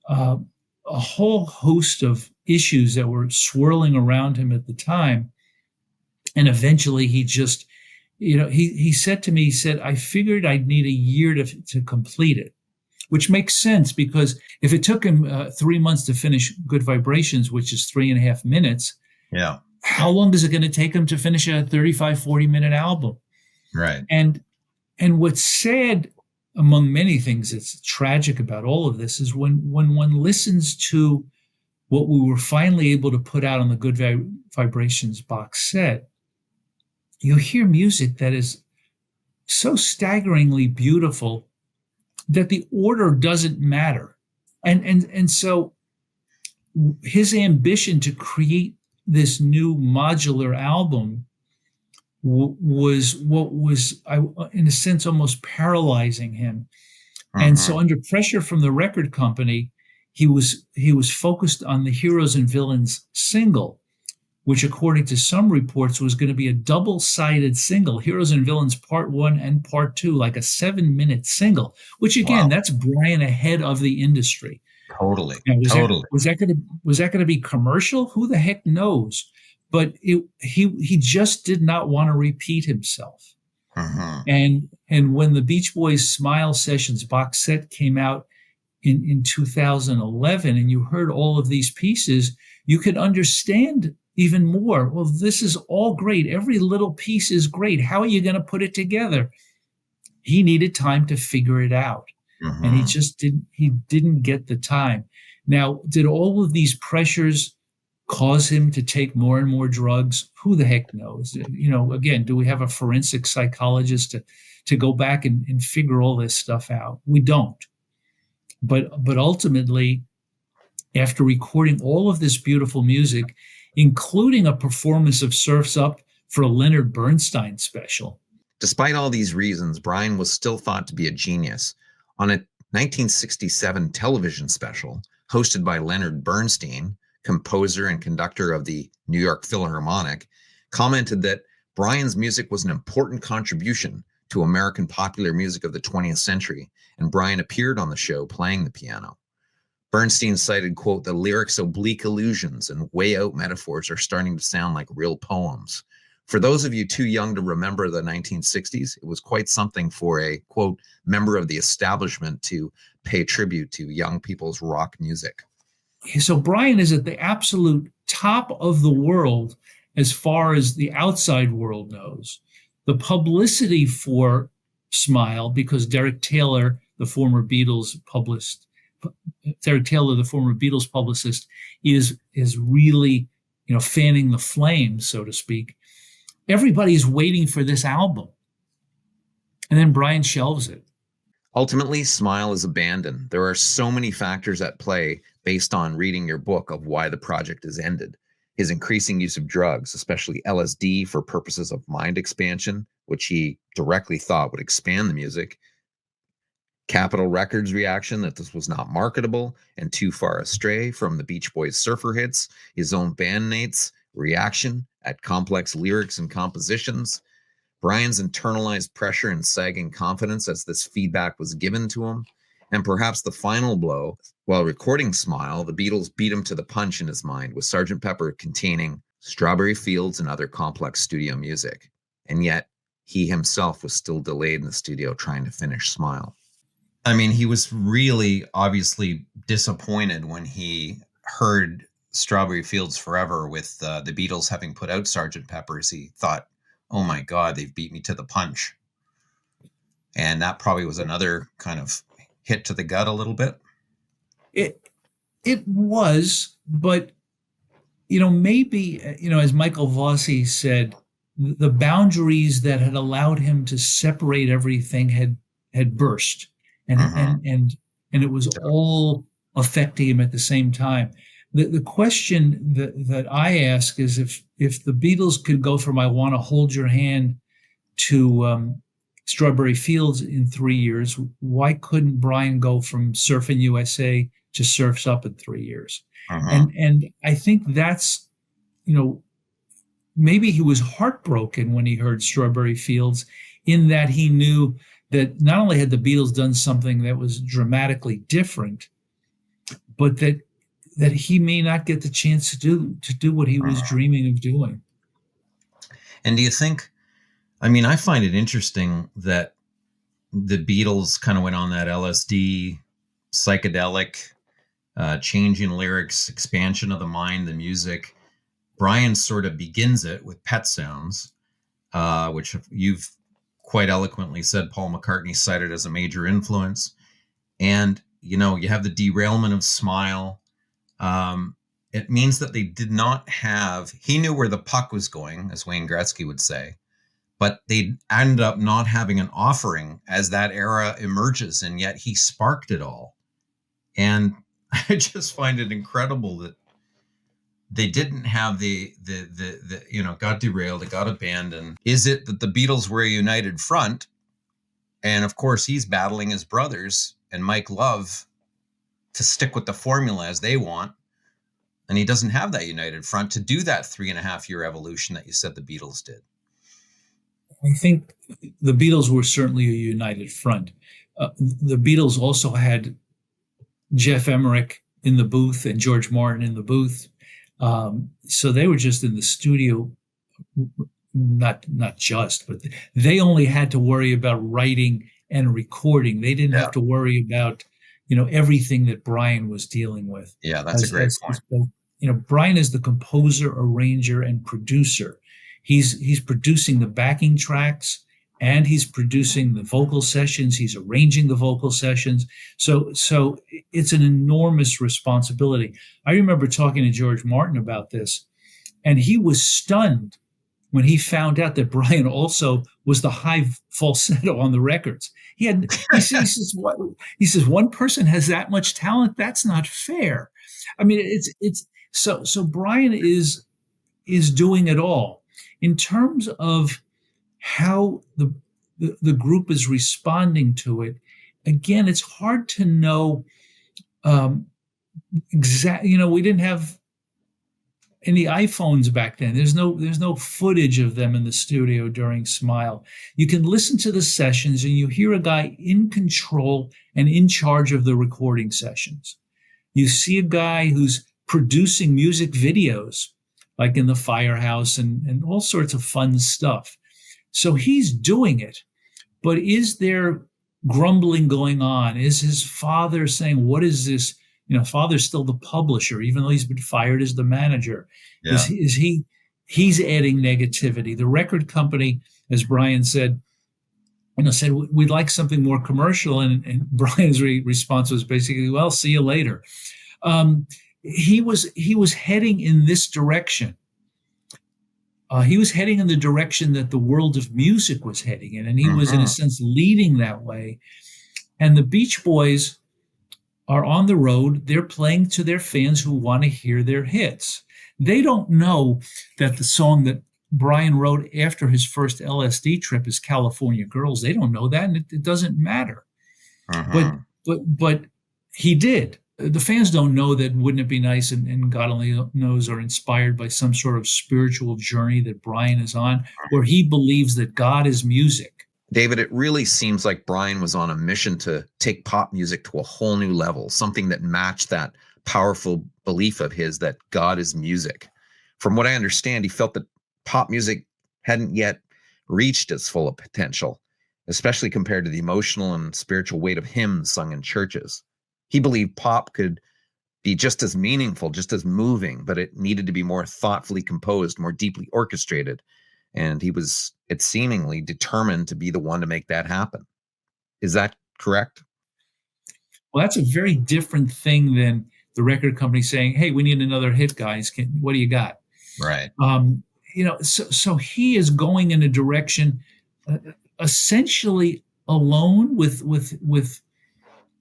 a whole host of issues that were swirling around him at the time. And eventually he just, he said to me, he said, I figured I'd need a year to complete it, which makes sense, because if it took him 3 months to finish Good Vibrations, which is 3.5 minutes, how long is it going to take him to finish a 35, 40-minute album? Right. And what's sad, among many things that's tragic about all of this, is when one listens to what we were finally able to put out on the Good Vibrations box set, you hear music that is so staggeringly beautiful that the order doesn't matter. And so his ambition to create this new modular album was what was, in a sense, almost paralyzing him. And so under pressure from the record company, he was focused on the Heroes and Villains single, which according to some reports was going to be a double-sided single, Heroes and Villains Part 1 and Part 2, like a 7-minute single, which again, that's Brian ahead of the industry. Totally. Now, was that going to be commercial? Who the heck knows? But he just did not want to repeat himself. And when the Beach Boys Smile Sessions box set came out in 2011, and you heard all of these pieces, you could understand even more. Well, this is all great. Every little piece is great. How are you going to put it together? He needed time to figure it out. And he just didn't get the time. Now, did all of these pressures cause him to take more and more drugs? Who the heck knows? Again, do we have a forensic psychologist to go back and figure all this stuff out? We don't. But ultimately, after recording all of this beautiful music, including a performance of Surf's Up for a Leonard Bernstein special. Despite all these reasons, Brian was still thought to be a genius. On 1967 television special hosted by Leonard Bernstein, composer and conductor of the New York Philharmonic, commented that Brian's music was an important contribution to American popular music of the 20th century, and Brian appeared on the show playing the piano. Bernstein cited, quote, "The lyrics' oblique allusions and way out metaphors are starting to sound like real poems. For those of you too young to remember the 1960s, it was quite something for a, quote, member of the establishment to pay tribute to young people's rock music." So Brian is at the absolute top of the world as far as the outside world knows. The publicity for Smile, because Derek Taylor, the former Beatles publicist, is really, fanning the flames, so to speak. Everybody's waiting for this album. And then Brian shelves it. Ultimately, Smile is abandoned. There are so many factors at play based on reading your book of why the project has ended. His increasing use of drugs, especially LSD for purposes of mind expansion, which he directly thought would expand the music. Capitol Records' reaction that this was not marketable and too far astray from the Beach Boys' surfer hits. His own bandmates' reaction at complex lyrics and compositions. Brian's internalized pressure and sagging confidence as this feedback was given to him. And perhaps the final blow, while recording Smile, the Beatles beat him to the punch in his mind with Sgt. Pepper containing Strawberry Fields and other complex studio music. And yet, he himself was still delayed in the studio trying to finish Smile. I mean, he was really obviously disappointed when he heard Strawberry Fields Forever with the Beatles having put out Sgt. Pepper's. He thought, oh my God, they've beat me to the punch. And that probably was another kind of hit to the gut a little bit. It was, but, maybe, as Michael Vossi said, the boundaries that had allowed him to separate everything had burst. And it was all affecting him at the same time. The question that I ask is if the Beatles could go from "I Want to Hold Your Hand" to Strawberry Fields in 3 years, why couldn't Brian go from Surfing USA to Surf's Up in 3 years? And I think that's, maybe he was heartbroken when he heard Strawberry Fields, in that he knew that not only had the Beatles done something that was dramatically different, but that he may not get the chance to do what he was dreaming of doing. And do you think, I find it interesting that the Beatles kind of went on that LSD, psychedelic, changing lyrics, expansion of the mind, the music. Brian sort of begins it with Pet Sounds, which you've quite eloquently said Paul McCartney cited as a major influence. And, you have the derailment of Smile. It means that they did not have, he knew where the puck was going, as Wayne Gretzky would say, but they ended up not having an offering as that era emerges. And yet he sparked it all. And I just find it incredible that they didn't have the got derailed, it got abandoned. Is it that the Beatles were a united front? And of course, he's battling his brothers and Mike Love to stick with the formula as they want. And he doesn't have that united front to do that 3.5-year evolution that you said the Beatles did. I think the Beatles were certainly a united front. The Beatles also had Jeff Emmerich in the booth and George Martin in the booth. So they were just in the studio, not just, but they only had to worry about writing and recording. They didn't have to worry about, everything that Brian was dealing with. Yeah, that's a great point. Brian is the composer, arranger, and producer. He's producing the backing tracks, and he's producing the vocal sessions. He's arranging the vocal sessions. So it's an enormous responsibility. I remember talking to George Martin about this, and he was stunned when he found out that Brian also was the high falsetto on the records. He says, one person has that much talent. That's not fair. I mean, so Brian is doing it all. In terms of how the group is responding to it, again, it's hard to know exactly. We didn't have any iPhones back then. There's no footage of them in the studio during Smile. You can listen to the sessions and you hear a guy in control and in charge of the recording sessions. You see a guy who's producing music videos, like in the Firehouse and all sorts of fun stuff. So he's doing it, but is there grumbling going on? Is his father saying, what is this? Father's still the publisher, even though he's been fired as the manager. Yeah. He's adding negativity. The record company, as Brian said, said, we'd like something more commercial. And Brian's response was basically, well, see you later. He was heading in this direction. He was heading in the direction that the world of music was heading in, and he was, in a sense, leading that way. And the Beach Boys are on the road. They're playing to their fans who want to hear their hits. They don't know that the song that Brian wrote after his first LSD trip is California Girls. They don't know that, and it doesn't matter. But he did. The fans don't know that Wouldn't It Be Nice and God Only Knows are inspired by some sort of spiritual journey that Brian is on, where he believes that God is music. David, it really seems like Brian was on a mission to take pop music to a whole new level, something that matched that powerful belief of his that God is music. From what I understand, he felt that pop music hadn't yet reached its full potential, especially compared to the emotional and spiritual weight of hymns sung in churches. He believed pop could be just as meaningful, just as moving, but it needed to be more thoughtfully composed, more deeply orchestrated. And he was, it seemingly, determined to be the one to make that happen. Is that correct? Well, that's a very different thing than the record company saying, hey, we need another hit, guys. What do you got? Right. So he is going in a direction essentially alone with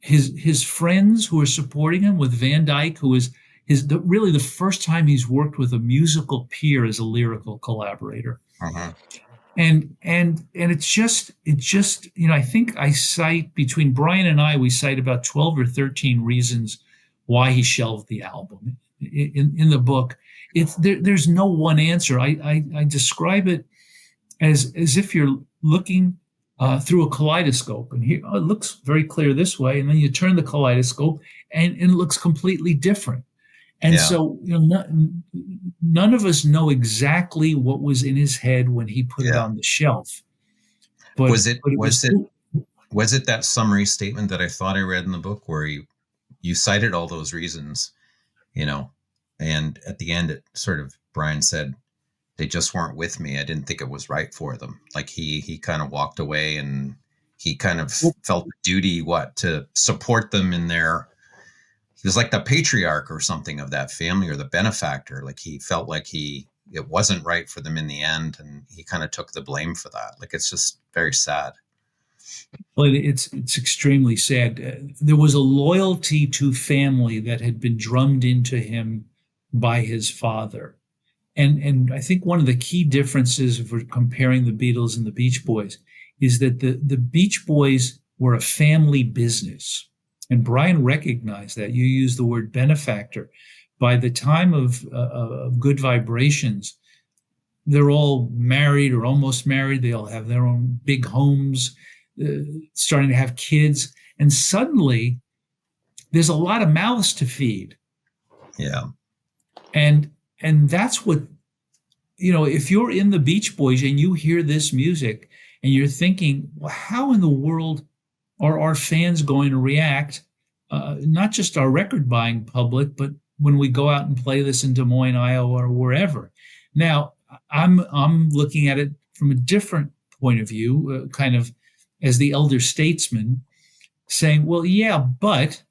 his friends who are supporting him, with Van Dyke, who is really the first time he's worked with a musical peer as a lyrical collaborator. And it's just I think I cite, between Brian and I, we cite about 12 or 13 reasons why he shelved the album in the book. There's no one answer. I describe it as if you're looking through a kaleidoscope, and here it looks very clear this way, and then you turn the kaleidoscope and it looks completely different. And so none of us know exactly what was in his head when he put it on the shelf. But was it that summary statement that I thought I read in the book where you cited all those reasons, and at the end it sort of, Brian said, they just weren't with me. I didn't think it was right for them. Like he kind of walked away, and he kind of felt the duty, to support them in their, he was like the patriarch or something of that family, or the benefactor. Like he felt like it wasn't right for them in the end, and he kind of took the blame for that. Like, it's just very sad. Well, it's extremely sad. There was a loyalty to family that had been drummed into him by his father. And I think one of the key differences, if we're comparing the Beatles and the Beach Boys, is that the Beach Boys were a family business. And Brian recognized that. You use the word benefactor. By the time of Good Vibrations, they're all married or almost married. They all have their own big homes, starting to have kids. And suddenly, there's a lot of mouths to feed. Yeah. And that's what, if you're in the Beach Boys and you hear this music and you're thinking, well, how in the world are our fans going to react? Not just our record buying public, but when we go out and play this in Des Moines, Iowa, or wherever. Now, I'm looking at it from a different point of view, kind of as the elder statesman, saying, well, yeah, but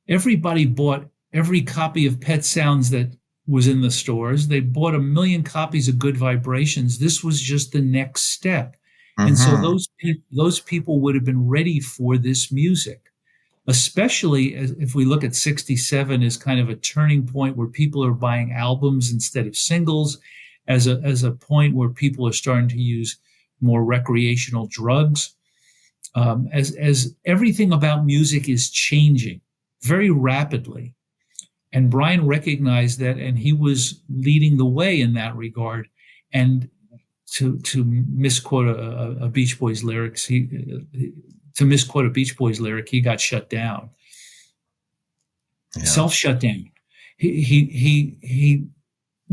everybody bought every copy of Pet Sounds that was in the stores. They bought 1 million copies of Good Vibrations. This was just the next step. And so those people would have been ready for this music, especially if we look at 67 as kind of a turning point where people are buying albums instead of singles, as a point where people are starting to use more recreational drugs. as everything about music is changing very rapidly. And Brian recognized that, and he was leading the way in that regard. And to misquote a Beach Boys lyrics, to misquote a Beach Boys lyric, he got shut down, Yeah. self shut down. He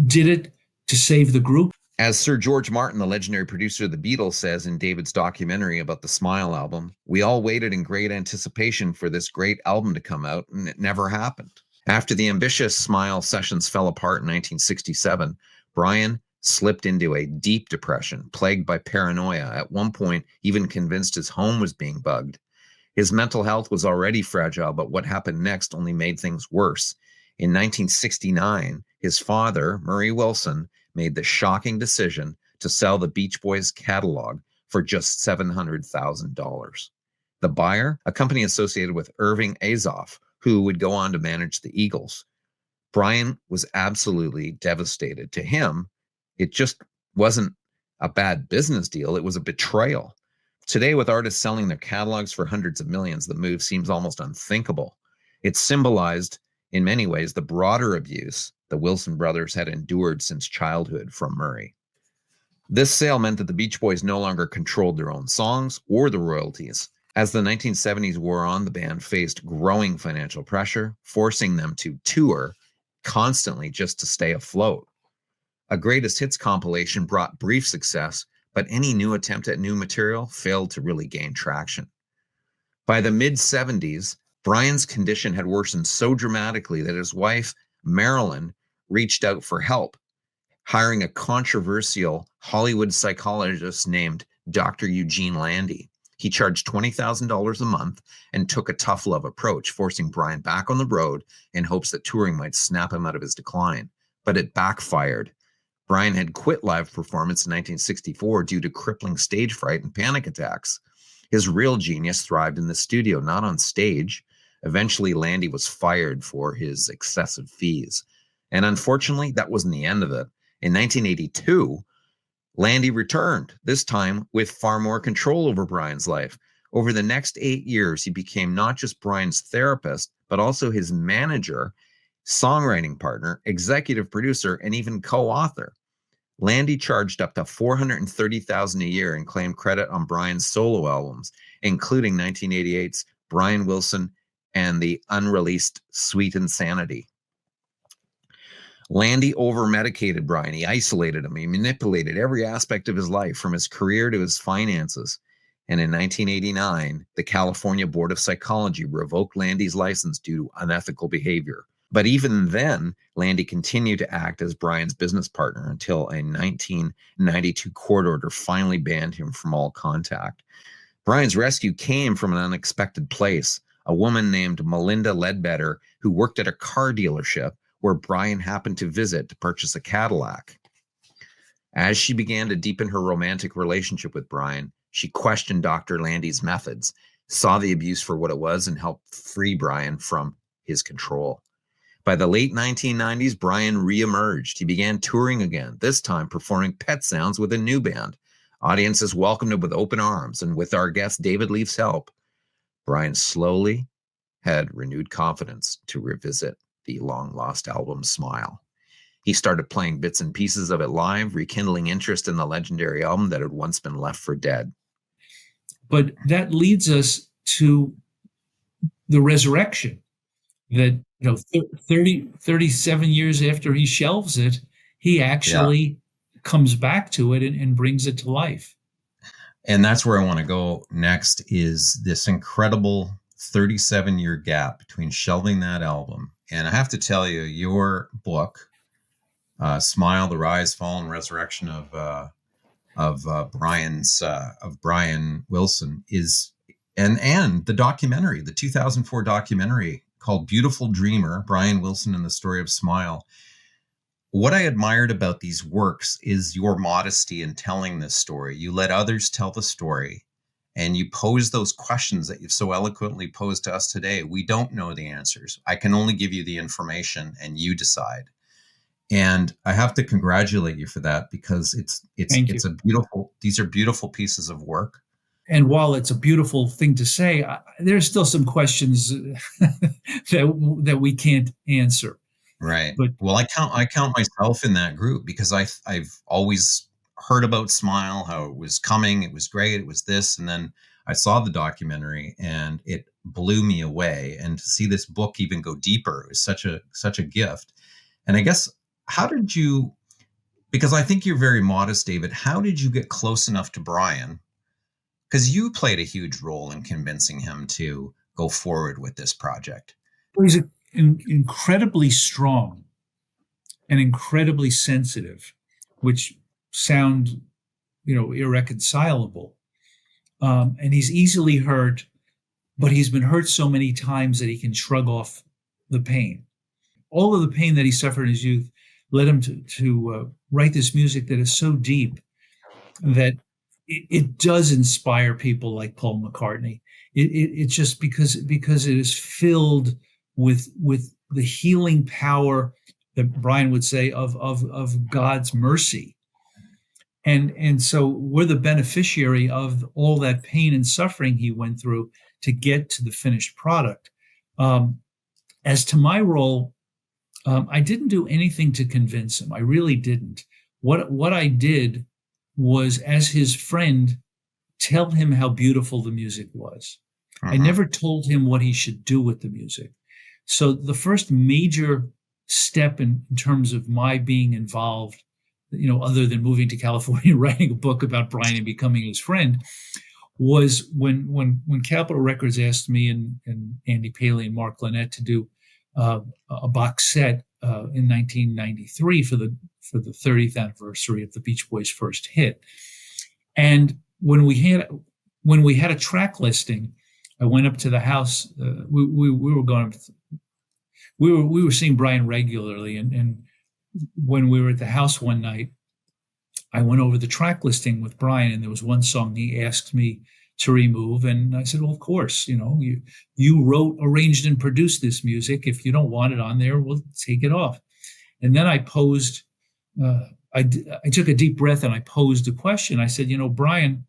did it to save the group. As Sir George Martin, the legendary producer of the Beatles, says in David's documentary about the Smile album, we all waited in great anticipation for this great album to come out, and it never happened. After the ambitious Smile sessions fell apart in 1967, Brian slipped into a deep depression, plagued by paranoia, at one point even convinced his home was being bugged. His mental health was already fragile, but what happened next only made things worse. In 1969, his father, Murray Wilson, made the shocking decision to sell the Beach Boys catalog for just $700,000. The buyer, a company associated with Irving Azoff, who would go on to manage the Eagles. Brian was absolutely devastated. To him, it just wasn't a bad business deal, it was a betrayal. Today, with artists selling their catalogs for hundreds of millions, the move seems almost unthinkable. It symbolized, in many ways, the broader abuse the Wilson brothers had endured since childhood from Murray. This sale meant that the Beach Boys no longer controlled their own songs or the royalties. As the 1970s wore on, the band faced growing financial pressure, forcing them to tour constantly just to stay afloat. A greatest hits compilation brought brief success, but any new attempt at new material failed to really gain traction. By the mid-70s, Brian's condition had worsened so dramatically that his wife, Marilyn, reached out for help, hiring a controversial Hollywood psychologist named Dr. Eugene Landy. He charged $20,000 a month and took a tough love approach, forcing Brian back on the road in hopes that touring might snap him out of his decline. But it backfired. Brian had quit live performance in 1964 due to crippling stage fright and panic attacks. His real genius thrived in the studio, not on stage. Eventually, Landy was fired for his excessive fees. And unfortunately, that wasn't the end of it. In 1982, Landy returned, this time with far more control over Brian's life. Over the next 8 years, he became not just Brian's therapist, but also his manager, songwriting partner, executive producer, and even co-author. Landy charged up to $430,000 a year and claimed credit on Brian's solo albums, including 1988's Brian Wilson and the unreleased Sweet Insanity. Landy over-medicated Brian. He isolated him. He manipulated every aspect of his life, from his career to his finances. And in 1989, the California Board of Psychology revoked Landy's license due to unethical behavior. But even then, Landy continued to act as Brian's business partner until a 1992 court order finally banned him from all contact. Brian's rescue came from an unexpected place. A woman named Melinda Ledbetter, who worked at a car dealership where Brian happened to visit to purchase a Cadillac. As she began to deepen her romantic relationship with Brian, she questioned Dr. Landy's methods, saw the abuse for what it was, and helped free Brian from his control. By the late 1990s, Brian reemerged. He began touring again, this time performing Pet Sounds with a new band. Audiences welcomed him with open arms, and with our guest David Leaf's help, Brian slowly had renewed confidence to revisit the long-lost album Smile. He started playing bits and pieces of it live, rekindling interest in the legendary album that had once been left for dead. But that leads us to the Resurrection, that 37 years after he shelves it, he actually comes back to it and brings it to life. And that's where I want to go next, is this incredible 37-year gap between shelving that album. And I have to tell you, your book, Smile, The Rise, Fall, and Resurrection of Brian Wilson, is and the documentary, the 2004 documentary called Beautiful Dreamer, Brian Wilson and the Story of Smile. What I admired about these works is your modesty in telling this story. You let others tell the story, and you pose those questions that you've so eloquently posed to us today. We don't know the answers. I can only give you the information, and you decide. And I have to congratulate you for that, because it's a beautiful. These are beautiful pieces of work. and while it's a beautiful thing to say, there's still some questions that we can't answer. Right. But Well, I count myself in that group because I've always heard about Smile, how it was coming, it was great, it was this, and then I saw the documentary and it blew me away. And to see this book even go deeper is such a gift. And I guess, how did you, because I think you're very modest, David, how did you get close enough to Brian? Because you played a huge role in convincing him to go forward with this project. he's incredibly strong and incredibly sensitive, which sound, irreconcilable. And he's easily hurt, but he's been hurt so many times that he can shrug off the pain. All of the pain that he suffered in his youth led him to write this music that is so deep that it does inspire people like Paul McCartney. It's just because it is filled with the healing power that Brian would say of God's mercy. And so we're the beneficiary of all that pain and suffering he went through to get to the finished product. As to my role, I didn't do anything to convince him. I really didn't. What I did was, as his friend, tell him how beautiful the music was. I never told him what he should do with the music. So the first major step in terms of my being involved, other than moving to California, writing a book about Brian and becoming his friend, was when Capitol Records asked me and Andy Paley and Mark Lynette to do a box set in 1993 for the 30th anniversary of the Beach Boys' first hit. And when we had a track listing, I went up to the house. We were seeing Brian regularly, and when we were at the house one night, I went over the track listing with Brian, and there was one song he asked me to remove, and I said, "Well, of course, you wrote, arranged, and produced this music. If you don't want it on there, we'll take it off." And then I posed. I took a deep breath and I posed a question. I said, "Brian,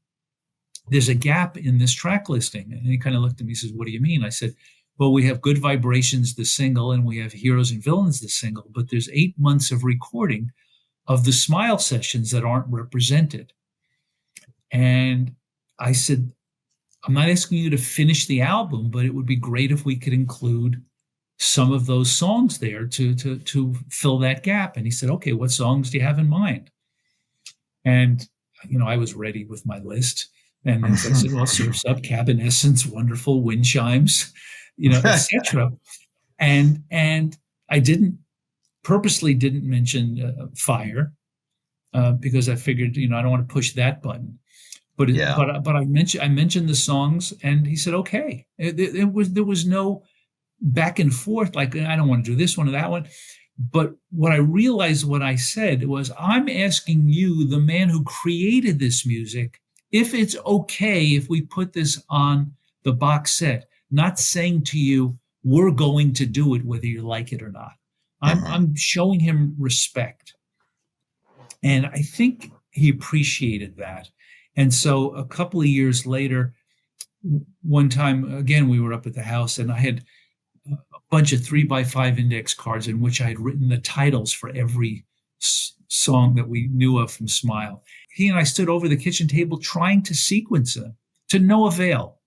there's a gap in this track listing." And he kind of looked at me and says, "What do you mean?" I said, "Well, we have Good Vibrations, the single, and we have Heroes and Villains, the single, but there's 8 months of recording of the Smile sessions that aren't represented." And I said, "I'm not asking you to finish the album, but it would be great if we could include some of those songs there to fill that gap." And he said, "Okay, what songs do you have in mind?" And, I was ready with my list. And then I said, "Well, Surf's Up, Cabin Essence, Wonderful, Wind Chimes, etc." And I purposely didn't mention Fire because I figured, I don't want to push that button. But I mentioned the songs, and he said, "Okay." There was no back and forth, like, I don't want to do this one or that one. But what I realized, what I said was, I'm asking you, the man who created this music, if it's okay if we put this on the box set, not saying to you, we're going to do it whether you like it or not. I'm showing him respect. And I think he appreciated that. And so a couple of years later, one time, again, we were up at the house, and I had a bunch of 3x5 index cards in which I had written the titles for every song that we knew of from Smile. He and I stood over the kitchen table trying to sequence them, to no avail.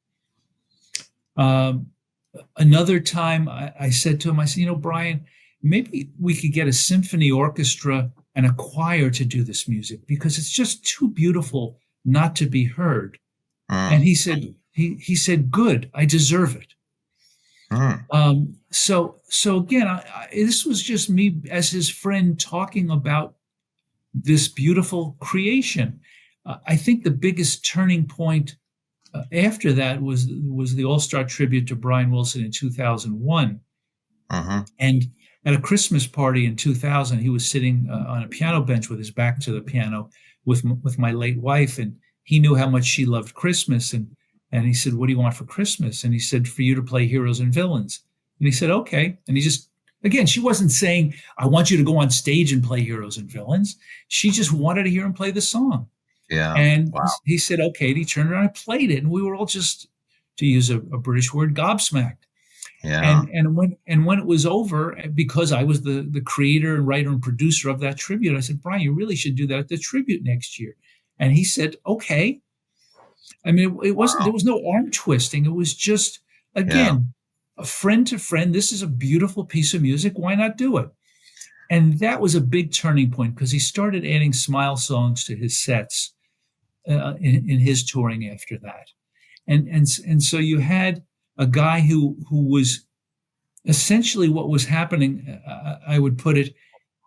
Another time I said to him, I said, "Brian, maybe we could get a symphony orchestra and a choir to do this music, because it's just too beautiful not to be heard." And he said, "Good, I deserve it." So again, this was just me as his friend talking about this beautiful creation. I think the biggest turning point after that was the All-Star tribute to Brian Wilson in 2001. And at a Christmas party in 2000, he was sitting on a piano bench with his back to the piano with my late wife, and he knew how much she loved Christmas. And he said, "What do you want for Christmas?" And he said, "For you to play Heroes and Villains." And he said, "Okay." And he just, again, she wasn't saying, "I want you to go on stage and play Heroes and Villains." She just wanted to hear him play the song. Yeah. And Wow. he said, okay. And he turned around and played it. And we were all just, to use a British word, gobsmacked. Yeah. And when it was over, because I was the creator and writer and producer of that tribute, I said, Brian, you really should do that at the tribute next year. And he said, okay. I mean, it wasn't, Wow. there was no arm twisting. It was just, Yeah. again, a friend to friend. This is a beautiful piece of music. Why not do it? And that was a big turning point because he started adding Smile songs to his sets in his touring after that. And so you had a guy who was essentially what was happening. I would put it,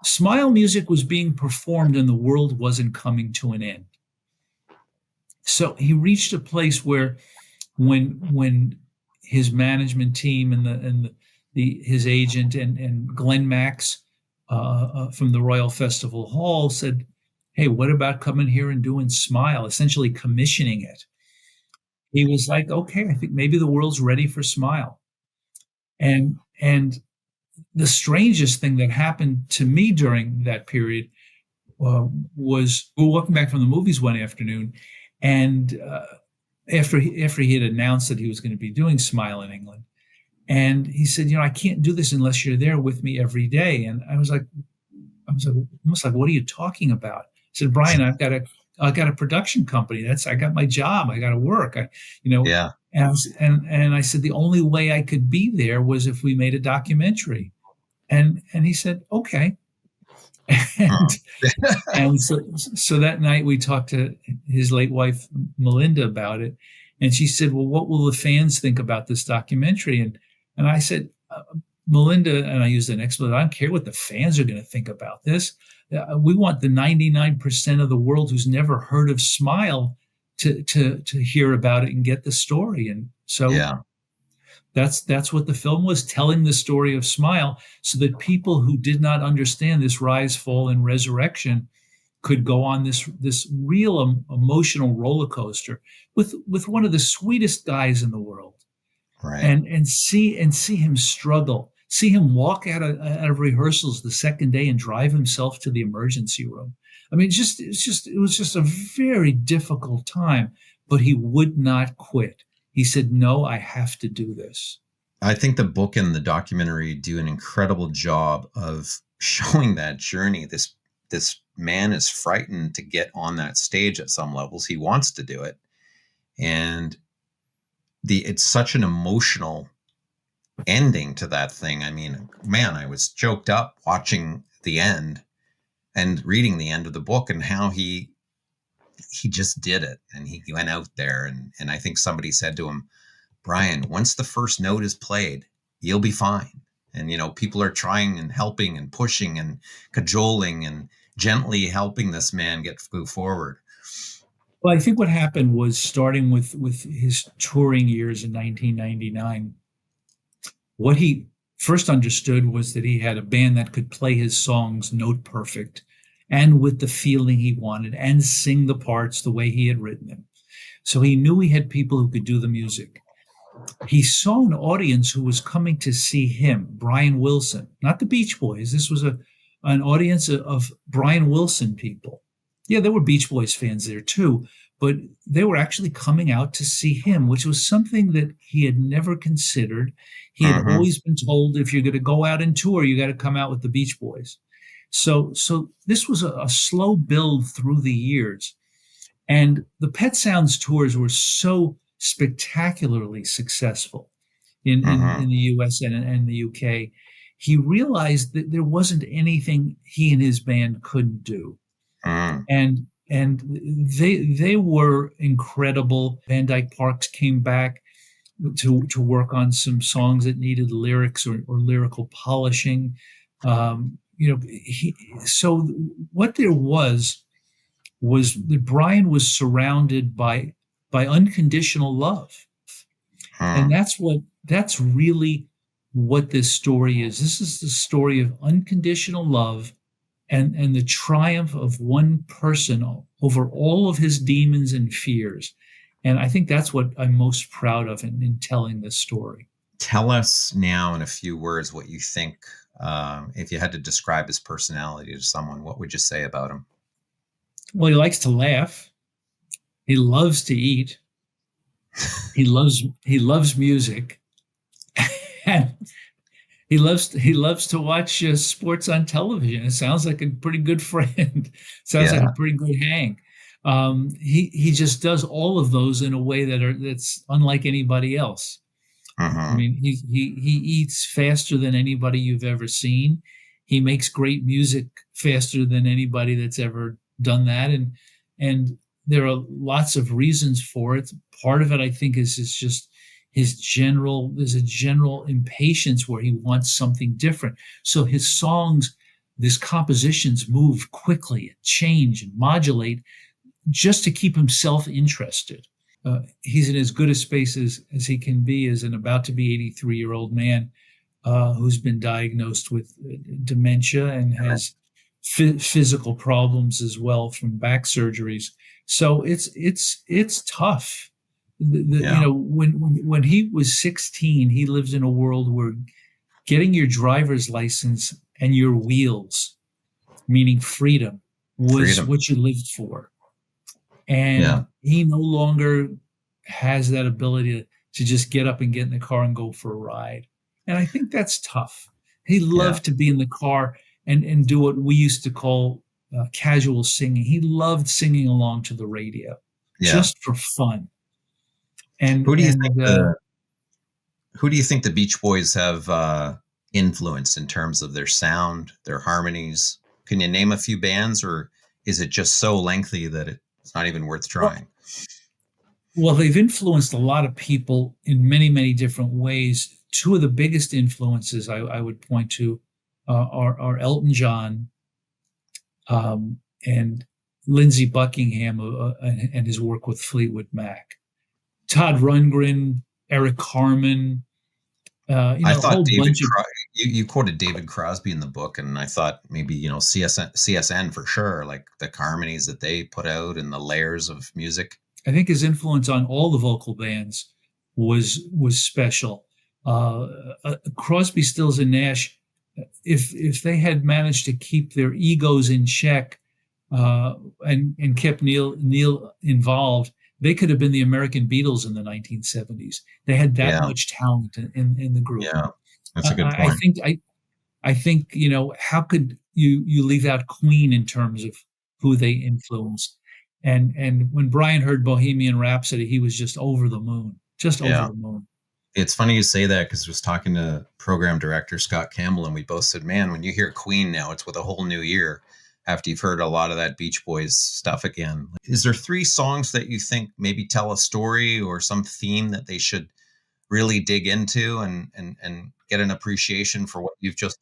Smile music was being performed and the world wasn't coming to an end. So he reached a place where when his management team and his agent and Glenn Max from the Royal Festival Hall said, "Hey, what about coming here and doing Smile?" Essentially commissioning it. He was like, "Okay, I think maybe the world's ready for Smile." And the strangest thing that happened to me during that period was we were walking back from the movies one afternoon, and after he had announced that he was going to be doing Smile in England, and he said, "I can't do this unless you're there with me every day." And I was like, almost like, "What are you talking about?" I said, "Brian, I got a production company. I got my job. I got to work. You know." Yeah. And I said the only way I could be there was if we made a documentary. And he said, "Okay." Huh. And and so that night we talked to his late wife Melinda about it, and she said, "Well, what will the fans think about this documentary?" And I said, Melinda, and I used an expletive. I don't care what the fans are going to think about this. We want the 99% of the world who's never heard of Smile to hear about it and get the story. And so Yeah. that's what the film was, telling the story of Smile, so that people who did not understand this rise, fall, and resurrection could go on this real emotional roller coaster with one of the sweetest guys in the world, Right. and see him struggle, see him walk out of rehearsals the second day and drive himself to the emergency room. I mean, it was just a very difficult time, but he would not quit. He said, "No, I have to do this." I think the book and the documentary do an incredible job of showing that journey. This man is frightened to get on that stage at some levels. He wants to do it. And it's such an emotional ending to that thing. I mean, man, I was choked up watching the end and reading the end of the book, and how he just did it, and he went out there, and I think somebody said to him, "Brian, once the first note is played, you'll be fine." And people are trying and helping and pushing and cajoling and gently helping this man go forward. Well, I think what happened was, starting with his touring years in 1999, what he first understood was that he had a band that could play his songs note perfect and with the feeling he wanted and sing the parts the way he had written them. So he knew he had people who could do the music. He saw an audience who was coming to see him, Brian Wilson, not the Beach Boys. This was an audience of Brian Wilson people. Yeah, there were Beach Boys fans there too, but they were actually coming out to see him, which was something that he had never considered. He had Mm-hmm. always been told, if you're going to go out and tour, you got to come out with the Beach Boys. So this was a slow build through the years. And the Pet Sounds tours were so spectacularly successful Mm-hmm. in the US and the UK. He realized that there wasn't anything he and his band couldn't do. Mm-hmm. And they were incredible. Van Dyke Parks came back to work on some songs that needed lyrics or lyrical polishing. So what there was that Brian was surrounded by unconditional love. And that's really what this story is. This is the story of unconditional love and the triumph of one person over all of his demons and fears. And I think that's what I'm most proud of in telling this story. Tell us now in a few words what you think. If you had to describe his personality to someone, what would you say about him? Well, he likes to laugh. He loves to eat. He loves music, and he loves to watch sports on television. It sounds like a pretty good friend. Sounds like a Yeah. pretty good hang. He just does all of those in a way that's unlike anybody else. I Hmm. mean, he eats faster than anybody you've ever seen. He makes great music faster than anybody that's ever done that, and there are lots of reasons for it. Part of it, I think, is just there's a general impatience where he wants something different. So his songs, his compositions move quickly and change and modulate just to keep himself interested. He's in as good a space as he can be as an about to be 83-year-old man who's been diagnosed with dementia and has physical problems as well from back surgeries. So it's tough. Yeah. When he was 16, he lived in a world where getting your driver's license and your wheels, meaning freedom, was Freedom. what you lived for. Yeah. And he no longer has that ability to just get up and get in the car and go for a ride. And I think that's tough. He Yeah. loved to be in the car and do what we used to call casual singing. He loved singing along to the radio Yeah. just for fun. And Who do you think and the Who do you think the Beach Boys have influenced in terms of their sound, their harmonies? Can you name a few bands, or is it just so lengthy that it's not even worth well, trying? well, they've influenced a lot of people in many, many different ways. Two of the biggest influences I would point to are Elton John and Lindsey Buckingham and his work with Fleetwood Mac. Todd Rundgren, Eric Carmen, I a thought whole bunch of. You quoted David Crosby in the book, and I thought maybe CSN for sure, like the harmonies that they put out and the layers of music. I think his influence on all the vocal bands was special. Crosby, Stills, and Nash, if they had managed to keep their egos in check and kept Neil involved, they could have been the American Beatles in the 1970s. They had that Yeah, much talent in the group. yeah, that's a good I point. think I think how could you leave out Queen in terms of who they influenced? And when Brian heard Bohemian Rhapsody, he was just over the moon, just over Yeah. the moon. It's funny you say that because I was talking to program director Scott Campbell, and we both said, "Man, when you hear Queen now, it's with a whole new ear after you've heard a lot of that Beach Boys stuff again." Is there three songs that you think maybe tell a story or some theme that they should really dig into and get an appreciation for what you've just?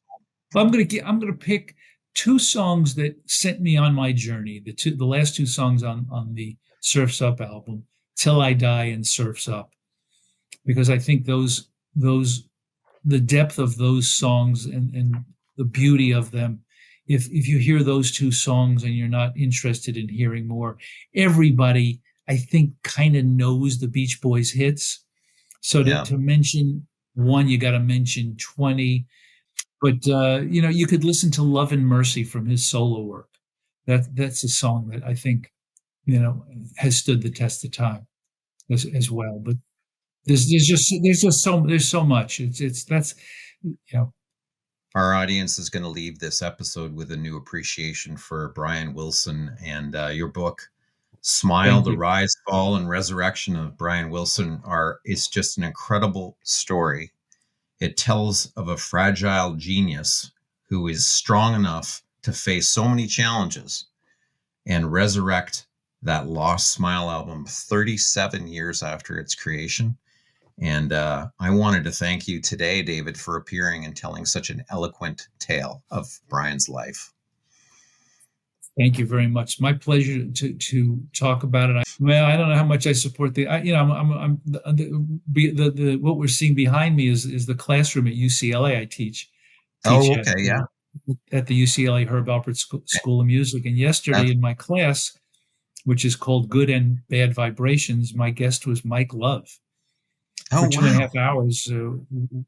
Well, I'm gonna pick two songs that sent me on my journey. The last two songs on the Surfs Up album, "Till I Die" and "Surfs Up," because I think those the depth of those songs and the beauty of them. If you hear those two songs and you're not interested in hearing more, everybody I think kind of knows the Beach Boys hits. So Yeah, to mention one, you got to mention 20. But you could listen to "Love and Mercy" from his solo work. That's a song that I think has stood the test of time as well. But there's so much. It's that's you know our audience is going to leave this episode with a new appreciation for Brian Wilson and your book. Smile, Thank the you. rise, fall, and resurrection of Brian Wilson are it's just an incredible story. It tells of a fragile genius who is strong enough to face so many challenges and resurrect that Lost Smile album 37 years after its creation. And I wanted to thank you today, David, for appearing and telling such an eloquent tale of Brian's life. Thank you very much. My pleasure to talk about it. Well, I don't know how much I support I'm the what we're seeing behind me is the classroom at UCLA. I teach Oh, okay. Yeah. at the UCLA Herb Alpert School of Music. And yesterday That's, in my class, which is called Good and Bad Vibrations, my guest was Mike Love. For oh, two and a wow. half hours,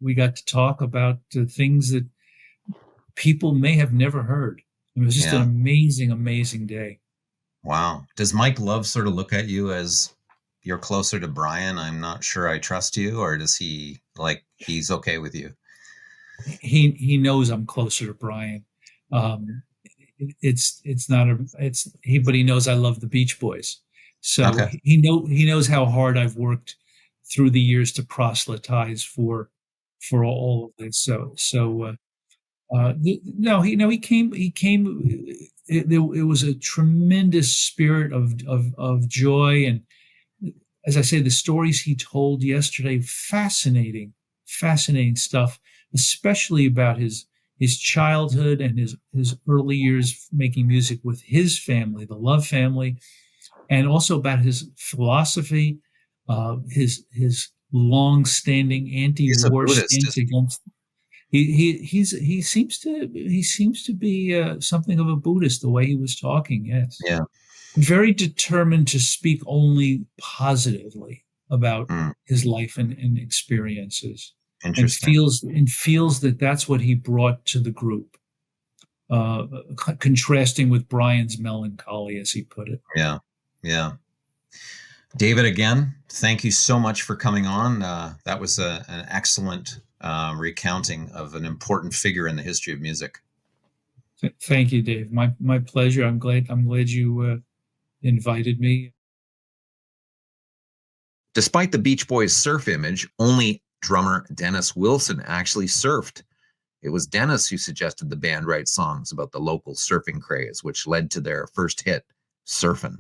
we got to talk about things that people may have never heard. It was just an Yeah. amazing, amazing day. Wow. Does Mike Love sort of look at you as you're closer to Brian? I'm not sure I trust you, or does he like he's okay with you? He knows I'm closer to Brian. Um, it's not a it's he but he knows I love the Beach Boys, so Okay. he knows how hard I've worked through the years to proselytize for all of this. No, he came. It was a tremendous spirit of joy, and as I say, the stories he told yesterday, fascinating stuff, especially about his childhood and his early years making music with his family, the Love family, and also about his philosophy, his long-standing He's a anti-war Buddhist, stance isn't against. He seems to be something of a Buddhist the way he was talking. Yes, he? Yeah. very determined to speak only positively about Mm, his life and experiences, and interesting. feels that that's what he brought to the group, contrasting with Brian's melancholy, as he put it. Yeah. Yeah. David, again, thank you so much for coming on. That was an excellent recounting of an important figure in the history of music. Thank you, Dave. My pleasure. I'm glad you invited me. Despite the Beach Boys surf image, only drummer Dennis Wilson actually surfed. It was Dennis who suggested the band write songs about the local surfing craze, which led to their first hit, Surfin'.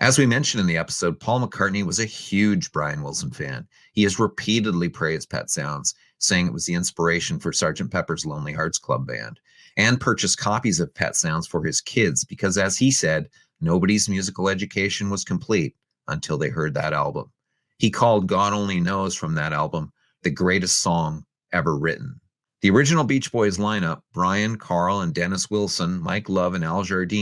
As we mentioned in the episode, Paul McCartney was a huge Brian Wilson fan. He has repeatedly praised Pet Sounds, saying it was the inspiration for Sgt. Pepper's Lonely Hearts Club Band, and purchased copies of Pet Sounds for his kids because, as he said, nobody's musical education was complete until they heard that album. He called God Only Knows from that album the greatest song ever written. The original Beach Boys lineup, Brian, Carl, and Dennis Wilson, Mike Love, and Al Jardine,